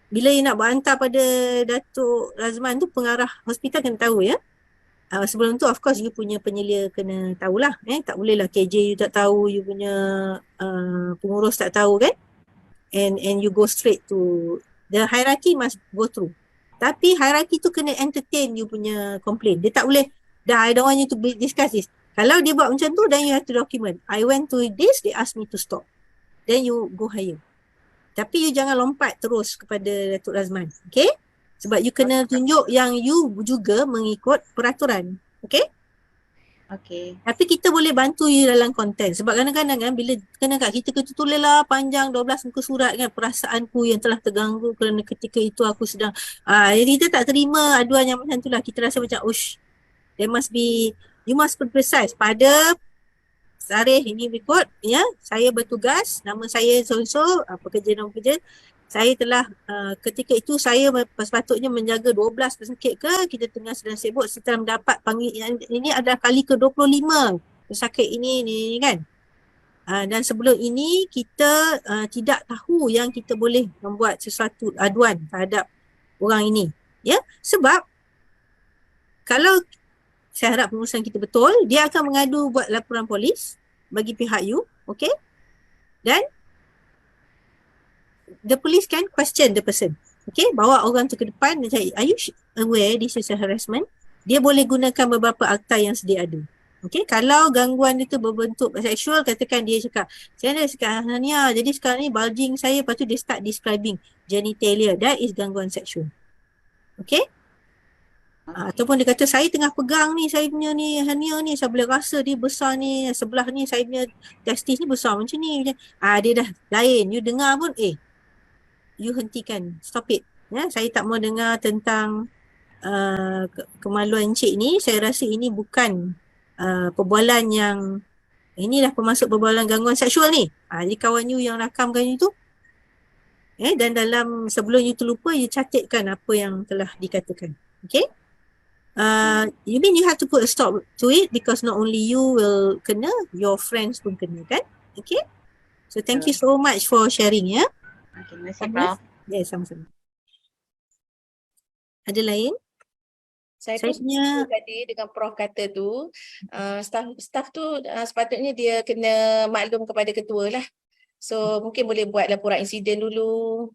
Bila you nak hantar pada Datuk Razman tu, pengarah hospital kena tahu ya. Sebelum tu of course you punya penyelia kena tahulah, tak boleh lah KJ you tak tahu, you punya pengurus tak tahu kan, and you go straight to the hierarchy, must go through. Tapi hierarchy tu kena entertain you punya complaint. Dia tak boleh, I don't want you to discuss this. Kalau dia buat macam tu, then you have to document. I went to this, they asked me to stop. Then you go higher. Tapi you jangan lompat terus kepada Datuk Razman. Okay? Sebab you kena tunjuk yang you juga mengikut peraturan. Okay? Okay. Tapi kita boleh bantu you dalam konten. Sebab kadang-kadang kan bila kena kat kita tulislah panjang 12 muka surat kan, perasaanku yang telah terganggu kerana ketika itu aku sedang jadi kita tak terima aduan yang macam tu lah. Kita rasa macam there must be, you must be precise pada tarikh ini berikut, saya bertugas, nama saya so-so, pekerja nama pekerja, saya telah ketika itu saya sepatutnya menjaga 12 pesakit ke, kita tengah sedang sibuk setelah mendapat panggilan, ini adalah kali ke-25 pesakit ini kan. Dan sebelum ini kita tidak tahu yang kita boleh membuat sesuatu aduan terhadap orang ini. Sebab kalau saya harap pengurusan kita betul, dia akan mengadu buat laporan polis bagi pihak you, dan the police can question the person. Okay, bawa orang tu ke depan dan cari, are you aware this is a harassment? Dia boleh gunakan beberapa akta yang sedia ada. Okay, kalau gangguan dia tu berbentuk seksual, katakan dia cakap, saya ada cakap Hania, jadi sekarang ni bulging saya, lepas tu dia start describing genitalia, that is gangguan seksual. Okay? Ataupun dia kata, saya tengah pegang ni, saya punya ni, Hania ni, saya boleh rasa dia besar ni, sebelah ni, saya punya testis ni besar macam ni. Dia dah lain, you dengar pun, you hentikan, stop it. Ya, saya tak mau dengar tentang kemaluan encik ni. Saya rasa ini bukan perbualan yang, ini dah termasuk perbualan gangguan seksual ni. Jadi kawan you yang rakamkan you tu, dan dalam sebelum you terlupa, you catatkan apa yang telah dikatakan. Okay? You mean you have to put a stop to it because not only you will kena, your friends pun kena, kan? Okay? So thank you so much for sharing, ya. Terima kasih, Prof. Ya, sama-sama. Ada lain? Saya Saya pun punya- setuju tadi dengan Prof kata tu, staff tu sepatutnya dia kena maklum kepada ketua lah. So mungkin boleh buat laporan insiden dulu,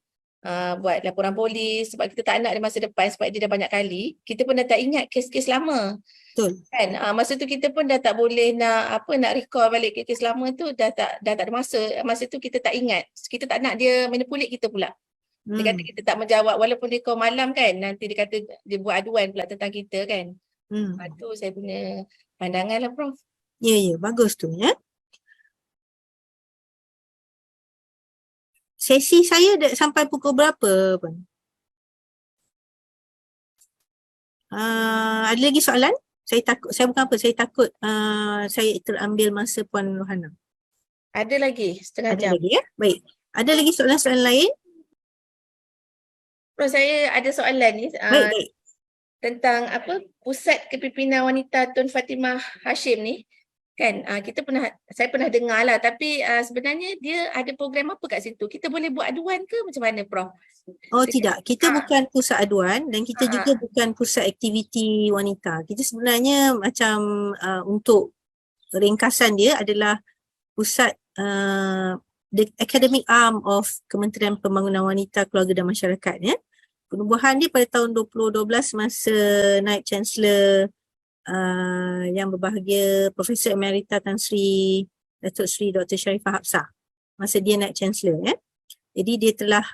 buat laporan polis sebab kita tak nak di masa depan sebab dia dah banyak kali. Kita pun dah tak ingat kes-kes lama. Betul. Kan? Masa tu kita pun dah tak boleh nak recall balik kes-kes lama tu, dah tak ada masa. Masa tu kita tak ingat. Kita tak nak dia manipulate kita pula. Dia kata kita tak menjawab walaupun dia call malam kan, nanti dia kata dia buat aduan pula tentang kita kan. Itu saya punya pandangan lah, Prof. Ya, bagus tu, ya. Sesi saya dah sampai pukul berapa pun? Ada lagi soalan? Saya takut saya terambil masa Puan Rohana. Ada lagi setengah Ada jam. lagi, ya? Baik. Ada lagi soalan-soalan lain? Prof, saya ada soalan ni Baik. tentang Pusat Kepimpinan Wanita Tun Fatimah Hashim ni. Kan saya pernah dengar lah, tapi sebenarnya dia ada program apa kat situ? Kita boleh buat aduan ke macam mana, Prof? Oh tidak, kita bukan pusat aduan dan kita juga bukan pusat aktiviti wanita. Kita sebenarnya macam untuk ringkasan dia adalah pusat the academic arm of Kementerian Pembangunan Wanita, Keluarga dan Masyarakat, ya. Penubuhan dia pada tahun 2012 masa Naib Chancellor yang berbahagia Profesor Emerita Tan Sri Datuk Sri Dr. Sharifah Hapsah, masa dia Naib Chancellor, ya. Jadi dia telah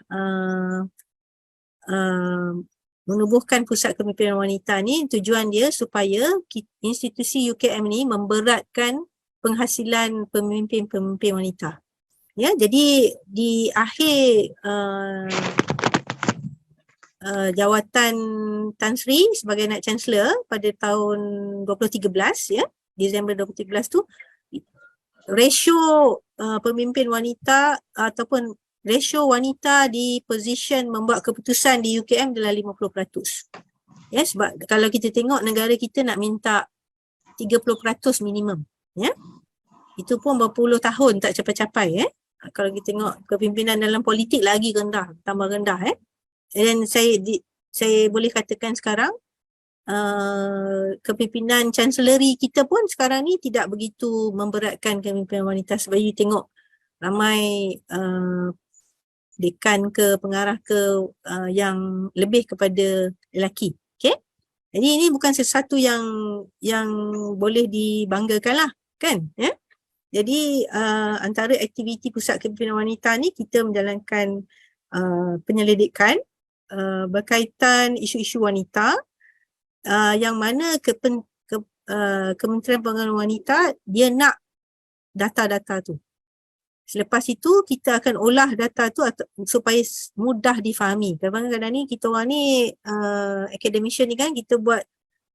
menubuhkan Pusat Kepimpinan Wanita ni. Tujuan dia supaya institusi UKM ni memberatkan penghasilan pemimpin-pemimpin wanita. Ya, jadi di akhir jawatan Tan Sri sebagai Naib Chancellor pada tahun 2013, ya, Disember 2013 tu, ratio pemimpin wanita ataupun ratio wanita di position membuat keputusan di UKM adalah 50%. Ya, sebab kalau kita tengok negara kita nak minta 30% minimum, ya. Itu pun berpuluh tahun tak capai-capai, ya. Kalau kita tengok kepimpinan dalam politik lagi rendah, tambah rendah, ya. Dan saya boleh katakan sekarang kepimpinan chancellery kita pun sekarang ni tidak begitu memberatkan kepimpinan wanita, sebab you tengok ramai dekan ke pengarah ke yang lebih kepada lelaki. Okay? Jadi ini bukan sesuatu yang boleh dibanggakan lah, kan? Ya? Jadi antara aktiviti Pusat Kepimpinan Wanita ni kita menjalankan penyelidikan berkaitan isu-isu wanita yang mana Kementerian Pembangunan Wanita dia nak data-data tu. Selepas itu kita akan olah data tu supaya mudah difahami. Kadang-kadang ni kita orang ni academician ni kan, kita buat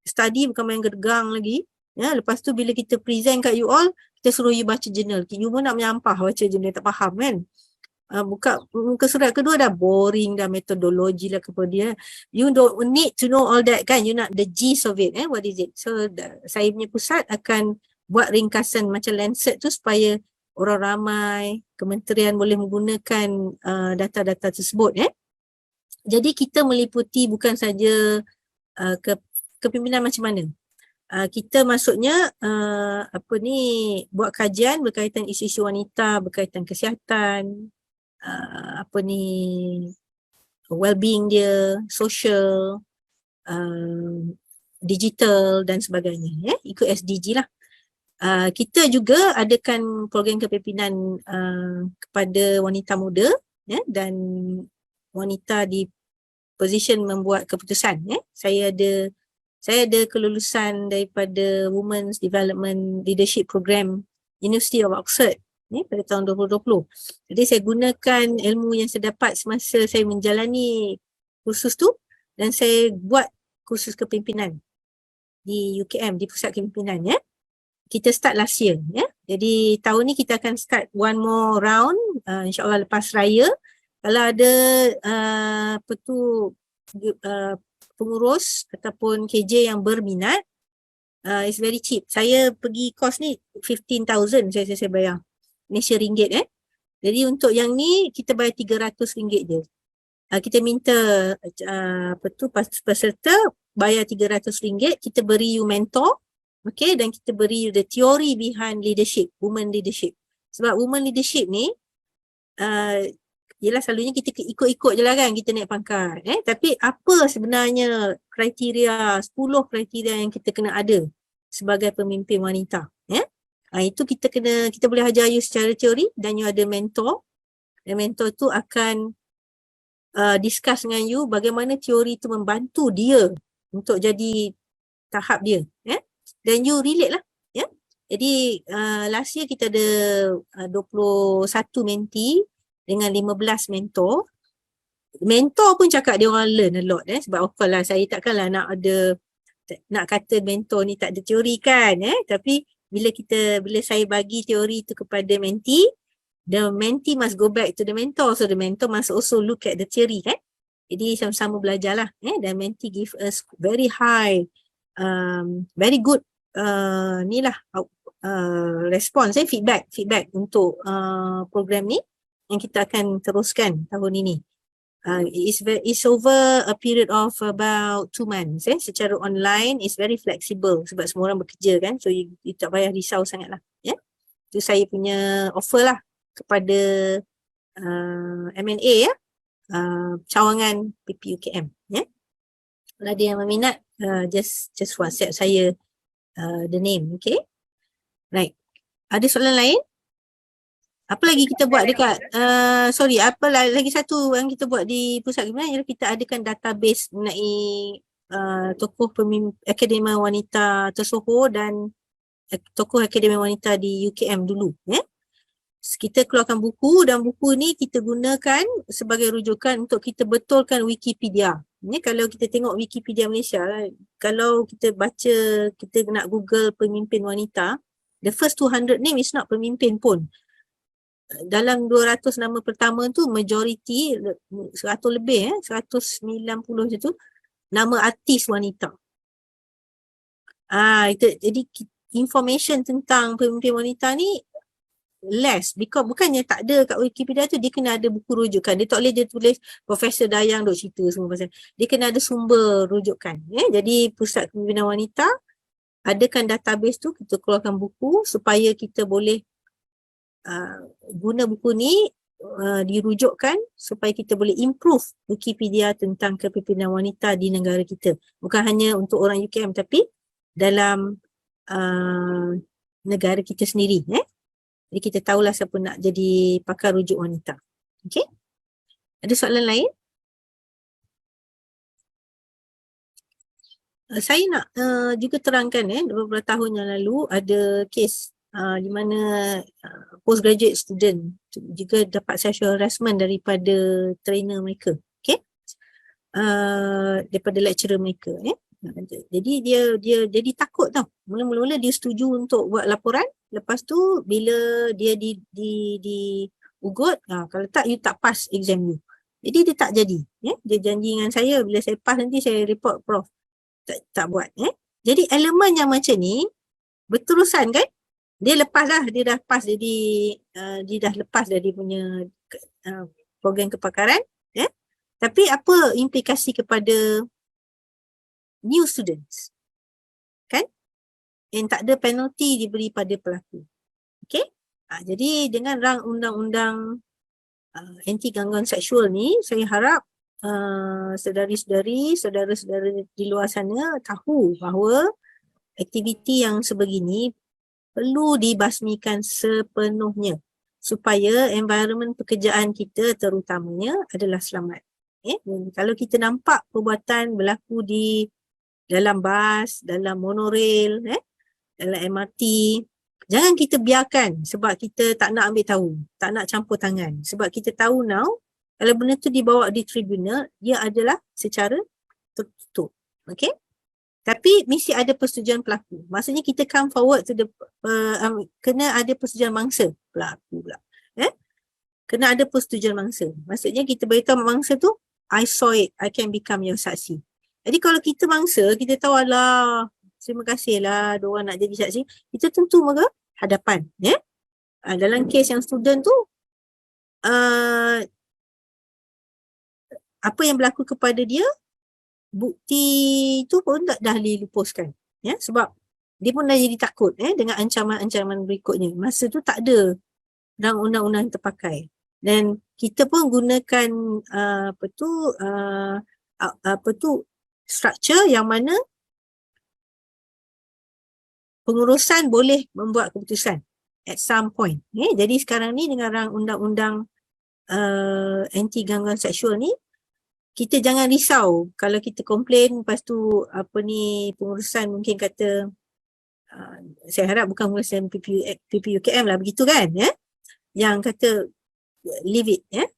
study bukan main gergang lagi. Ya, lepas tu bila kita present kat you all, kita suruh you baca jurnal. You pun nak menyampah baca jurnal, tak faham kan. Buka muka surat kedua dah boring dah, metodologi lah kepada dia. You don't need to know all that kan. You nak the gist of it, what is it. So saya punya pusat akan buat ringkasan macam Lancet tu supaya orang ramai, kementerian boleh menggunakan data-data tersebut. Jadi kita meliputi bukan saja kepimpinan macam mana. Kita maksudnya buat kajian berkaitan isu-isu wanita, berkaitan kesihatan, well-being dia, social, digital dan sebagainya, ya, ikut SDG lah. Kita juga adakan program kepimpinan kepada wanita muda, ya, dan wanita di position membuat keputusan, ya. Saya ada kelulusan daripada Women's Development Leadership Program University of Oxford, ya, pada tahun 2020. Jadi saya gunakan ilmu yang saya dapat semasa saya menjalani kursus tu, dan saya buat kursus kepimpinan di UKM, di pusat kepimpinan, ya. Kita start last year, ya. Jadi tahun ni kita akan start one more round, insyaAllah lepas raya. Kalau ada pengurus ataupun KJ yang berminat, it's very cheap. Saya pergi kos ni 15,000 saya bayar Malaysia ringgit, Jadi untuk yang ni kita bayar RM300 je. Kita minta peserta bayar RM300, kita beri you mentor, okay, dan kita beri you the theory behind leadership, women leadership. Sebab women leadership ni yelah selalunya kita ikut-ikut je lah kan, kita naik pangkat, tapi apa sebenarnya kriteria, 10 kriteria yang kita kena ada sebagai pemimpin wanita, itu kita boleh ajar you secara teori, dan you ada mentor, dan mentor tu akan discuss dengan you bagaimana teori tu membantu dia untuk jadi tahap dia, dan you relate lah, Jadi last year kita ada 21 mentee dengan 15 mentor. Mentor pun cakap dia orang learn a lot, sebab of course lah saya takkanlah nak kata mentor ni tak ada teori kan, tapi bila saya bagi teori tu kepada mentee, the mentee must go back to the mentor, so the mentor must also look at the theory, kan. Jadi sama-sama belajar lah, dan mentee give us very high, very good response, feedback untuk program ni yang kita akan teruskan tahun ini. It's over a period of about 2 months, secara online is very flexible sebab semua orang bekerja kan, so you tak payah risau sangat lah, itu saya punya offer lah kepada MNA, cawangan PPUKM, Kalau ada yang berminat, just WhatsApp saya the name, okay? Right. Ada soalan lain? Apa lagi kita buat dekat, lagi satu yang kita buat di pusat kepimpinan ialah kita adakan database mengenai tokoh akademi wanita tersohor dan tokoh akademi wanita di UKM dulu, Kita keluarkan buku, dan buku ni kita gunakan sebagai rujukan untuk kita betulkan Wikipedia. Kalau kita tengok Wikipedia Malaysia, kalau kita baca, kita nak Google pemimpin wanita, the first 200 name is not pemimpin pun. Dalam 200 nama pertama tu majority 100 lebih, 190 macam tu, nama artis wanita. Jadi information tentang pemimpin wanita ni less, because bukannya tak ada kat Wikipedia tu, dia kena ada buku rujukan. Dia tak boleh dia tulis Profesor Dayang duk cerita semua pasal. Dia kena ada sumber rujukan. Jadi Pusat Kepimpinan Wanita adakan database tu, kita keluarkan buku supaya kita boleh guna buku ni dirujukkan supaya kita boleh improve Wikipedia tentang kepimpinan wanita di negara kita. Bukan hanya untuk orang UKM tapi dalam negara kita sendiri. Jadi kita tahulah siapa nak jadi pakar rujuk wanita. Okay? Ada soalan lain? Saya nak juga terangkan beberapa tahun yang lalu ada kes di mana postgraduate student juga dapat sexual harassment daripada trainer mereka, daripada lecturer mereka, Jadi dia jadi takut tau. Mula-mula dia setuju untuk buat laporan, lepas tu bila dia di ugut, kalau tak you tak pass exam you. Jadi dia tak jadi, Dia janji dengan saya bila saya pass nanti saya report prof. Tak buat, Jadi elemen yang macam ni berterusan kan? Dia lepas dah, dia dah pass, jadi dia dah lepas dah dia punya program kepakaran, Tapi apa implikasi kepada new students? Kan? Yang tak ada penalty diberi pada pelaku. Okay? Jadi dengan rang undang-undang anti gangguan seksual ni, saya harap saudari-saudari, saudara-saudara di luar sana tahu bahawa aktiviti yang sebegini perlu dibasmikan sepenuhnya supaya environment pekerjaan kita terutamanya adalah selamat. Dan kalau kita nampak perbuatan berlaku di dalam bas, dalam monorail, dalam MRT, jangan kita biarkan sebab kita tak nak ambil tahu, tak nak campur tangan. Sebab kita tahu now, kalau benda tu dibawa di tribunal, dia adalah secara tertutup. Okay? Tapi mesti ada persetujuan pelaku. Maksudnya kita come forward to the, kena ada persetujuan mangsa pelaku pula. Kena ada persetujuan mangsa. Maksudnya kita beritahu mangsa tu, I saw it, I can become your saksi. Jadi kalau kita mangsa, kita tahu alah, terima kasih lah, diorang nak jadi saksi, kita tentu maka hadapan. Dalam kes yang student tu, apa yang berlaku kepada dia, bukti tu pun dah dilupuskan. Sebab dia pun dah jadi takut dengan ancaman-ancaman berikutnya. Masa tu tak ada undang-undang yang terpakai. Dan kita pun gunakan struktur yang mana pengurusan boleh membuat keputusan at some point. Jadi sekarang ni dengan rang undang-undang anti gangguan seksual ni, kita jangan risau kalau kita komplain, lepas tu pengurusan mungkin kata, saya harap bukan pengurusan PPUKM lah begitu kan, yang kata leave it,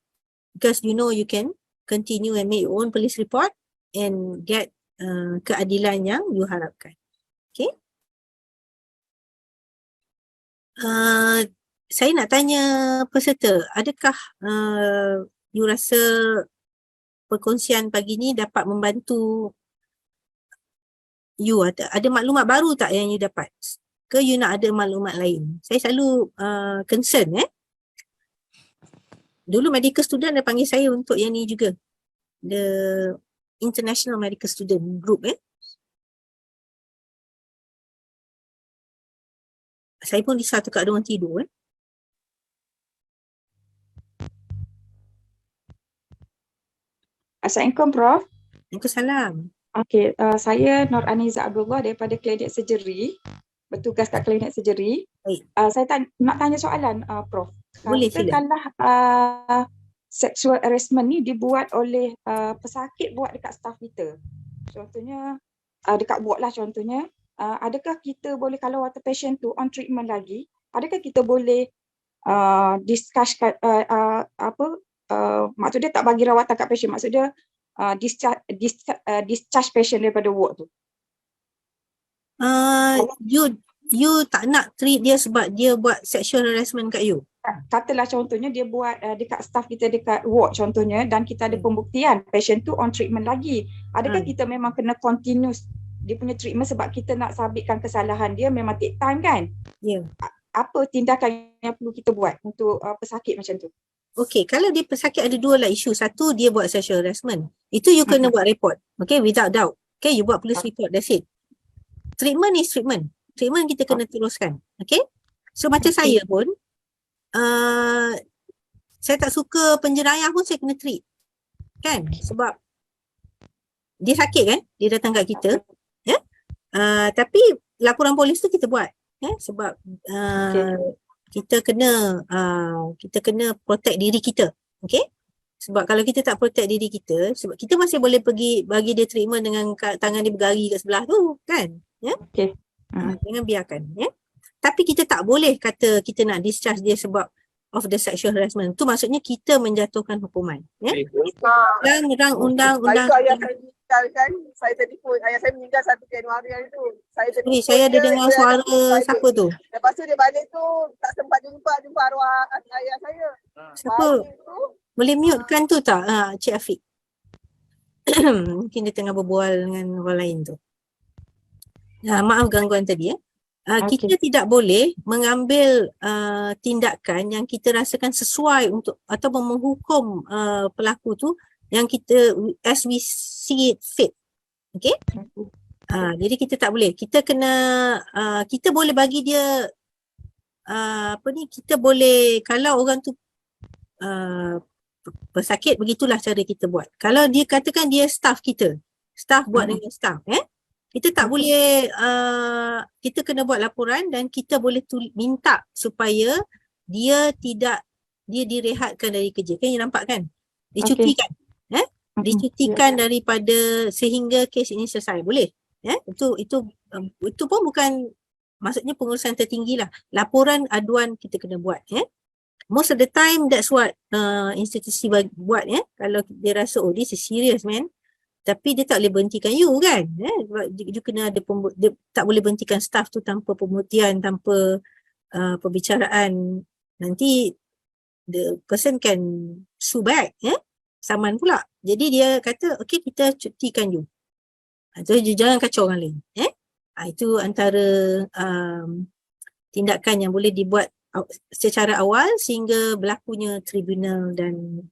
because you know you can continue and make your own police report and get keadilan yang you harapkan. Okay. Saya nak tanya peserta, adakah you rasa perkongsian pagi ni dapat membantu you? Ada maklumat baru tak yang you dapat? Ke you nak ada maklumat lain? Saya selalu concern. Dulu medical student dia panggil saya untuk yang ni juga. The International Medical Student Group. Saya pun risau tekak diorang tidur. Assalamualaikum Prof. Waalaikumsalam. Okey, saya Nur Aniza Abdullah daripada Klinik Surgery, bertugas kat Klinik Surgery. Saya nak tanya soalan Prof. Boleh, sila. Katakanlah sexual harassment ni dibuat oleh pesakit buat dekat staff kita. Contohnya dekat ward lah contohnya. Adakah kita boleh, kalau waktu patient tu on treatment lagi, adakah kita boleh discusskan maksudnya tak bagi rawatan kat patient, maksudnya discharge patient daripada ward tu? You tak nak treat dia sebab dia buat sexual harassment kat you? Katalah contohnya dia buat dekat staff kita dekat ward contohnya, dan kita ada pembuktian patient tu on treatment lagi. Adakah kita memang kena continuous dia punya treatment sebab kita nak sabitkan kesalahan dia, memang take time kan? Ya. Apa tindakan yang perlu kita buat untuk pesakit macam tu? Okay, kalau dia pesakit ada dua lah isu. Satu, dia buat sexual harassment. Itu you kena buat report. Okay, without doubt. Okay, you buat police report, that's it. Treatment is treatment. Treatment kita kena teruskan. Okay? So macam saya pun, saya tak suka penjerayah pun saya kena treat. Kan? Sebab dia sakit kan? Dia datang kat kita. Tapi laporan polis tu kita buat. Sebab kita kena protect diri kita. Okay? Sebab kalau kita tak protect diri kita, sebab kita masih boleh pergi bagi dia treatment dengan tangan dia bergari kat sebelah tu, kan? Okay. Jangan biarkan. Tapi kita tak boleh kata kita nak discharge dia sebab of the sexual harassment. Tu maksudnya kita menjatuhkan hukuman. Rang undang-undang. Saya telefon, ayah saya meninggal 1 Januari hari tu. Saya ada dengar suara siapa tu? Lepas tu dia balik tu tak sempat jumpa arwah ayah saya. Siapa? Boleh mute kan tu tak? Cik Afiq. Mungkin dia tengah berbual dengan orang lain tu. Maaf gangguan tadi. Kita tidak boleh mengambil tindakan yang kita rasakan sesuai untuk atau menghukum pelaku tu yang kita as we see it fit. Okay? Jadi kita tak boleh. Kita kena kita boleh bagi dia kita boleh, kalau orang tu pesakit, begitulah cara kita buat. Kalau dia katakan dia staff kita, staff buat dengan staff, kita tak boleh, kita kena buat laporan dan kita boleh minta supaya dia direhatkan dari kerja. Kan you nampak kan? Dicutikan. Dicutikan daripada sehingga kes ini selesai. Boleh? Itu pun bukan maksudnya pengurusan tertinggi lah. Laporan aduan kita kena buat. Most of the time that's what institusi buat. Kalau dia rasa this is serious man. Tapi dia tak boleh berhentikan you kan. You kena ada dia tak boleh berhentikan staff tu tanpa pemutihan, tanpa perbicaraan. Nanti the person can sue back. Saman pula. Jadi dia kata okay kita cutikan you. So, jangan kacau orang lain. Itu antara tindakan yang boleh dibuat secara awal sehingga berlakunya tribunal dan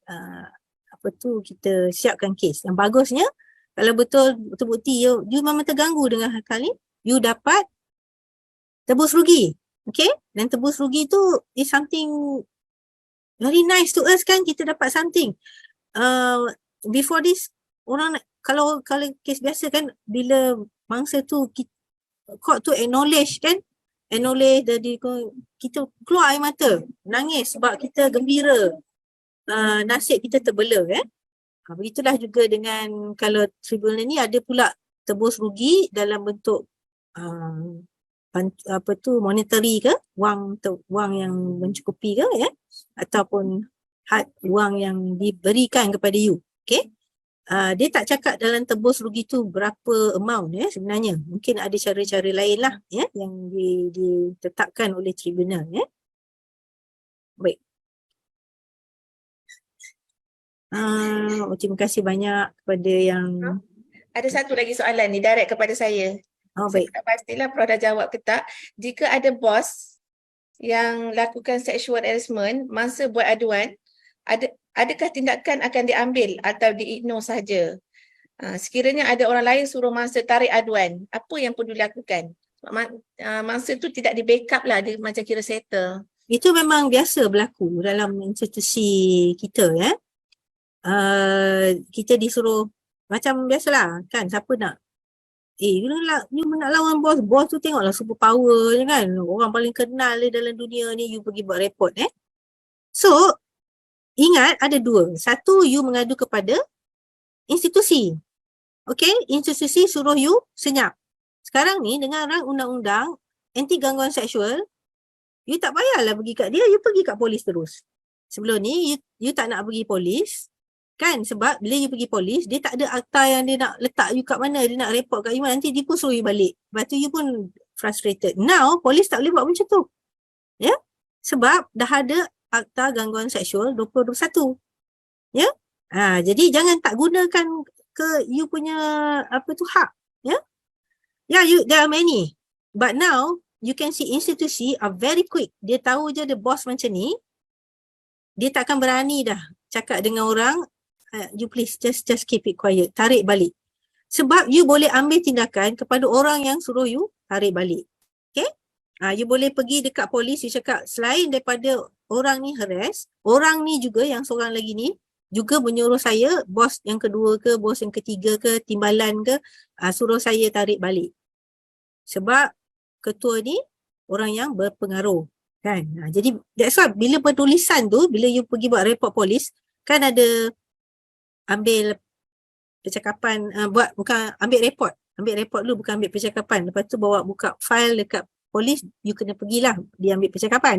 kita siapkan kes. Yang bagusnya kalau betul terbukti you memang terganggu dengan hal ni, you dapat tebus rugi. Okay? Dan tebus rugi tu is something very nice to us kan, kita dapat something. Before this, orang kalau kes biasa kan, bila mangsa tu court tu acknowledge kan, acknowledge dari kita keluar air mata, nangis sebab kita gembira, nasib kita terbela begitulah juga dengan kalau tribunal ni ada pula tebus rugi dalam bentuk monetary ke, wang yang mencukupi ke ataupun wang yang diberikan kepada you. Okay? Dia tak cakap dalam tebus rugi tu berapa amount sebenarnya. Mungkin ada cara-cara lain lah yang ditetapkan oleh tribunal. Baik. Terima kasih banyak kepada yang... Ada satu lagi soalan ni direct kepada saya. Baik. Saya tak pastilah Prof dah jawab ke tak. Jika ada bos yang lakukan sexual harassment masa buat aduan, adakah tindakan akan diambil atau di-ignore saja? Sekiranya ada orang lain suruh mangsa tarik aduan, apa yang perlu dilakukan? Mangsa tu tidak di-backup lah, dia macam kira settle. Itu memang biasa berlaku dalam institusi kita kita disuruh macam biasalah kan, siapa nak you nak lawan bos tu tengoklah super power je kan, orang paling kenal dia dalam dunia ni, you pergi buat report so ingat ada dua. Satu, you mengadu kepada institusi. Okay, institusi suruh you senyap. Sekarang ni dengan undang-undang anti gangguan seksual, you tak payahlah pergi kat dia, you pergi kat polis terus. Sebelum ni you tak nak pergi polis kan, sebab bila you pergi polis, dia tak ada akta yang dia nak letak you kat mana, dia nak report kat you, nanti dia pun suruh you balik. Lepas tu you pun frustrated. Now polis tak boleh buat macam tu. Sebab dah ada akta gangguan seksual 2021. Jadi jangan tak gunakan ke you punya hak. There are many. But now you can see institusi are very quick. Dia tahu je ada bos macam ni, dia takkan berani dah cakap dengan orang, you please just keep it quiet, tarik balik. Sebab you boleh ambil tindakan kepada orang yang suruh you tarik balik. Okay? You boleh pergi dekat polis, you cakap selain daripada orang ni harass, orang ni juga yang seorang lagi ni juga menyuruh saya, bos yang kedua ke, bos yang ketiga ke, timbalan ke, suruh saya tarik balik. Sebab ketua ni orang yang berpengaruh kan. Jadi that's why bila penulisan tu, bila you pergi buat report polis, kan ada ambil percakapan, ambil report dulu, bukan ambil percakapan. Lepas tu bawa buka file dekat polis, you kena pergilah dia ambil percakapan.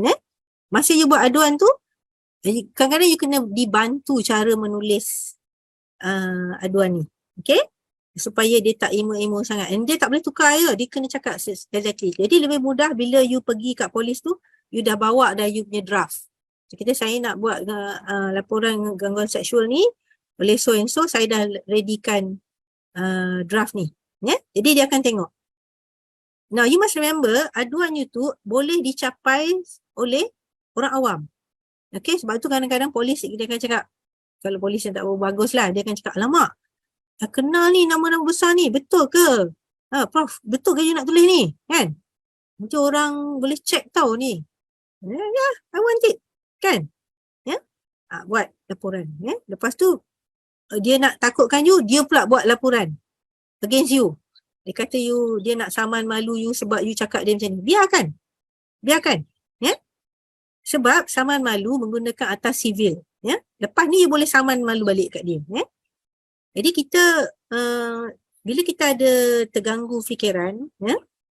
Masa you buat aduan tu, kadang-kadang you kena dibantu cara menulis aduan ni. Okay? Supaya dia tak emo-emo sangat. And dia tak boleh tukar je, dia kena cakap exactly. Jadi lebih mudah bila you pergi kat polis tu, you dah bawa dah you punya draft. So, saya nak buat laporan gangguan seksual ni oleh so and so, saya dah readykan draft ni. Jadi dia akan tengok. Now you must remember, aduan you tu boleh dicapai oleh orang awam. Okay, sebab tu kadang-kadang polis dia akan cakap, kalau polis yang tak bagus lah, dia akan cakap, alamak, dah kenal ni nama-nama besar ni, betul ke? Prof, betul ke you nak tulis ni? Kan? Nanti orang boleh check tau ni. I want it. Kan? buat laporan. Lepas tu dia nak takutkan you, dia pula buat laporan against you. Dia kata dia nak saman malu you sebab you cakap dia macam ni. Biarkan. Sebab saman malu menggunakan atas sivil. Lepas ni you boleh saman malu balik kat dia. Jadi kita bila kita ada terganggu fikiran,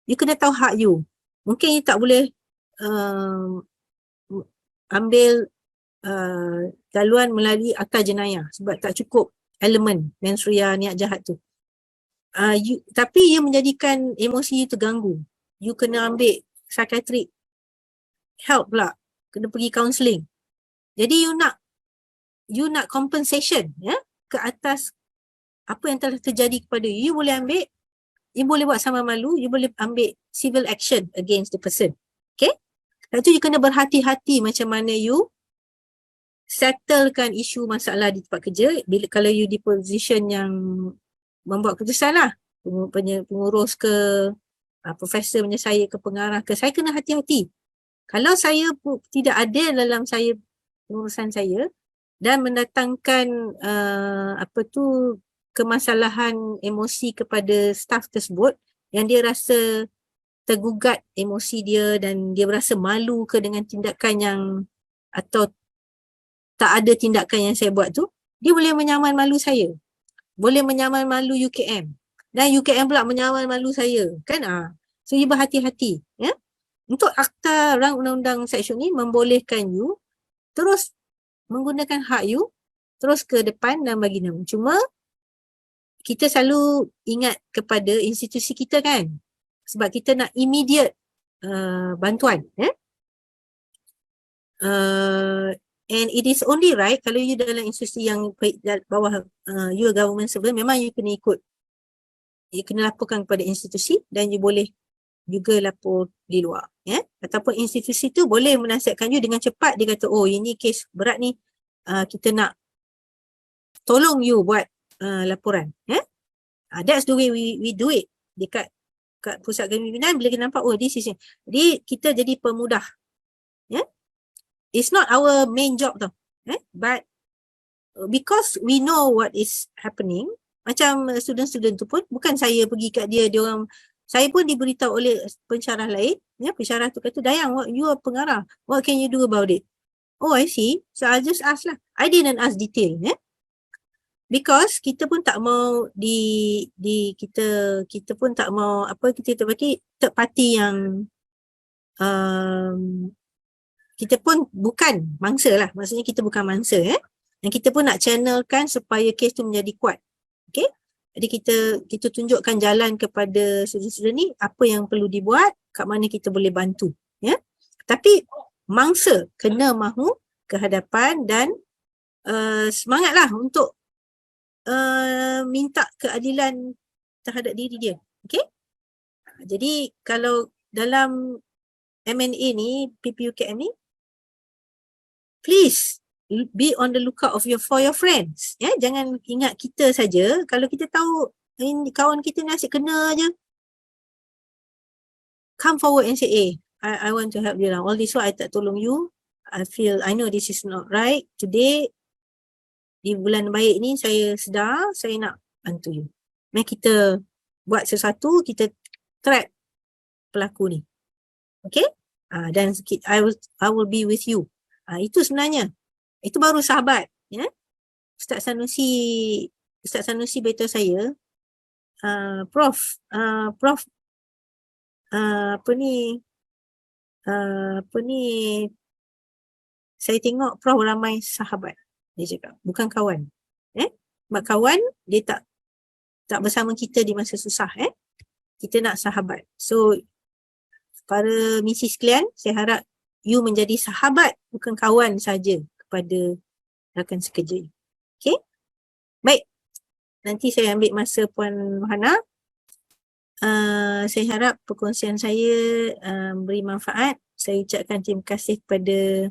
you kena tahu hak you. Mungkin you tak boleh ambil laluan melalui akta jenayah sebab tak cukup elemen mens rea niat jahat tu. Tapi ia menjadikan emosi you terganggu. You kena ambil psychiatric help pula. Kena pergi counselling. Jadi you nak compensation ke atas apa yang telah terjadi kepada you. You boleh ambil, you boleh buat saman malu, you boleh ambil civil action against the person. Okay? Lepas tu you kena berhati-hati macam mana you settlekan isu masalah di tempat kerja. Bila kalau you di position yang membuat keputusan lah, pengurus ke, profesor menyelesaikan ke, pengarah ke, saya kena hati-hati. Kalau saya tidak adil dalam pengurusan saya dan mendatangkan kemasalahan emosi kepada staf tersebut yang dia rasa tergugat emosi dia dan dia berasa malu ke dengan tindakan yang atau tak ada tindakan yang saya buat tu, dia boleh menyaman malu saya. Boleh menyaman malu UKM. Dan UKM pula menyaman malu saya. Kan? So, you berhati-hati. Untuk akta rang undang-undang seksyen ni membolehkan you terus menggunakan hak you terus ke depan dan bagi nama. Cuma kita selalu ingat kepada institusi kita kan. Sebab kita nak immediate bantuan. And it is only right kalau you dalam institusi yang bawah you government servant, memang you kena ikut. You kena laporkan kepada institusi dan you boleh juga lapor di luar. Ataupun institusi tu boleh menasihatkan you dengan cepat. Dia kata, oh ini kes berat ni, kita nak tolong you buat laporan. That's the way we do it. Dekat pusat kepimpinan, bila kita nampak, oh this is it. Jadi kita jadi pemudah. It's not our main job tau. But because we know what is happening, macam student-student tu pun, bukan saya pergi kat dia orang, saya pun diberitahu oleh pensyarah lain, pensyarah tu kata, Dayang, you are pengarah, what can you do about it? Oh, I see. So I just ask lah. I didn't ask detail. Because kita pun tak mau kita pun tak mau kita bagi third party yang kita pun bukan mangsa lah. Maksudnya kita bukan mangsa. Dan kita pun nak channelkan supaya kes tu menjadi kuat. Okay? Jadi kita tunjukkan jalan kepada student-student ni apa yang perlu dibuat, kat mana kita boleh bantu. Tapi mangsa kena mahu ke hadapan dan semangatlah untuk minta keadilan terhadap diri dia. Okay? Jadi kalau dalam M&A ni, PPUKM ni, please be on the lookout for your friends. Jangan ingat kita saja. Kalau kita tahu kawan kita ni asyik kena je, come forward and say, I want to help you lah. All this while I tak tolong you. I know this is not right. Today, di bulan baik ni saya sedar, saya nak bantu you. Mari kita buat sesuatu, kita track pelaku ni. Okay? Dan I will be with you. Itu sebenarnya. Itu baru sahabat. Ustaz Sanusi beritahu saya, Prof, saya tengok Prof ramai sahabat. Dia cakap, bukan kawan. Sebab kawan, dia tak bersama kita di masa susah. Kita nak sahabat. So, para misi sekalian, saya harap you menjadi sahabat, bukan kawan saja kepada rakan sekerja. Okay? Baik. Nanti saya ambil masa Puan Hana. Saya harap perkongsian saya beri manfaat. Saya ucapkan terima kasih kepada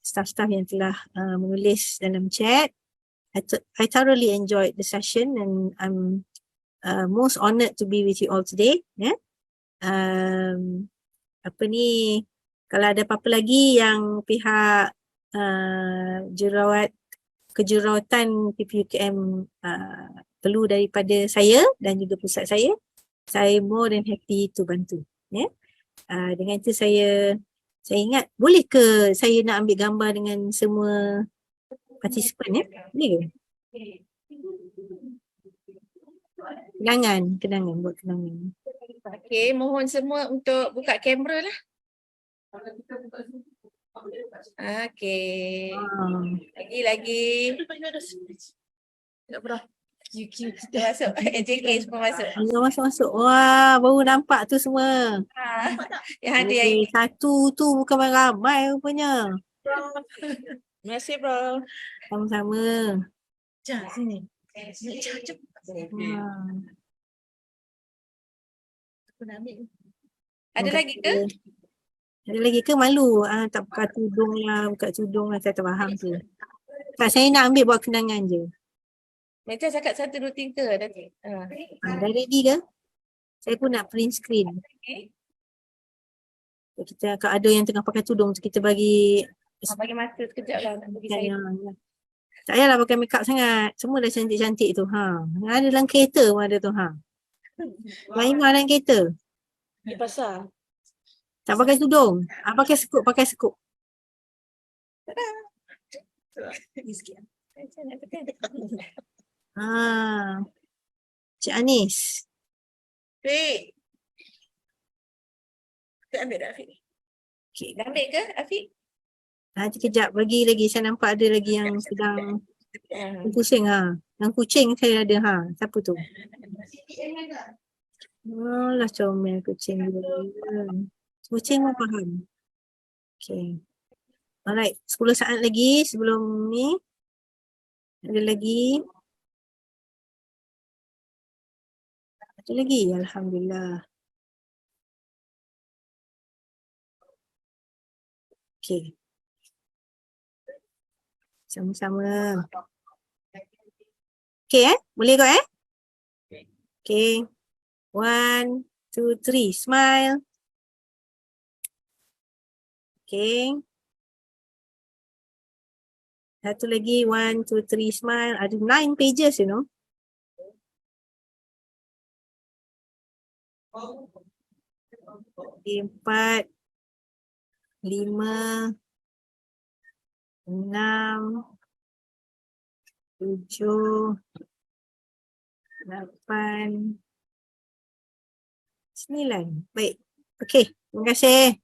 staff-staff yang telah menulis dalam chat. I thoroughly enjoyed the session and I'm most honoured to be with you all today. Kalau ada apa-apa lagi yang pihak kejuruteraan PPUKM perlu daripada saya dan juga pusat saya more than happy to bantu. Ya. Dengan itu saya ingat, boleh ke saya nak ambil gambar dengan semua partisipan ya? Boleh ke? Kenangan, buat kenangan. Okey, mohon semua untuk buka kamera lah. Okey. Lagi. Masuk. JK semua masuk. Masuk. Wah, baru nampak tu semua. Yang ada yang Satu tu bukan ramai rupanya. Terima kasih, bro. Sama-sama. Jom sini. Ada lagi ke? Ada lagi ke? Malu tak buka tudung lah, saya tak faham tu. Tak, saya nak ambil buat kenangan je. Macam cakap 1, 2, 3 dah. Dah ready ke? Saya pun nak print screen. Kita kalau ada yang tengah pakai tudung tu kita bagi Bagi masa sekejap lah nak bagi saya. Tak payahlah pakai make up sangat. Semua dah cantik-cantik tu. Ada dalam kereta pun ada tu. Maimah dalam kereta. Di pasar. Tak pakai tudung. Pakai sekuk. Cik Anis. Afiq. Kita ambil dah Afiq. Okay. Dah ambil ke Afiq? Nanti kejap bagi lagi. Saya nampak ada lagi yang sedang pusing. Yang kucing saya ada. Siapa tu? Alah comel kucing dia. Kucing pun faham. Okay. Alright. 10 saat lagi sebelum ni. Ada lagi. Ada lagi. Alhamdulillah. Okay. Sama-sama. Okay boleh kau Okay. 1, 2, 3. Smile. Okay. Satu lagi. 1, 2, 3. Smile. Ada 9 pages you know. Okay, 4, 5, 6, 7, 8, 9. Baik. Okey, terima kasih.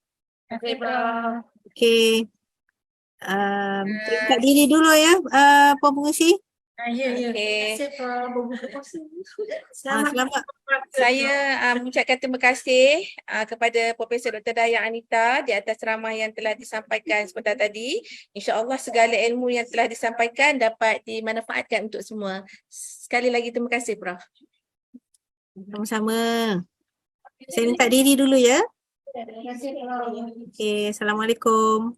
Okey, bro. Okey. Terikat diri dulu ya, Puan Pengerusi. Ya. Okey. Selamat. Saya mengucapkan terima kasih kepada Profesor Dr. Dayang Anita di atas ceramah yang telah disampaikan sebentar tadi. InsyaAllah segala ilmu yang telah disampaikan dapat dimanfaatkan untuk semua. Sekali lagi terima kasih, Prof. Sama-sama. Saya minta diri dulu ya. Terima kasih, Prof. Okey, Assalamualaikum.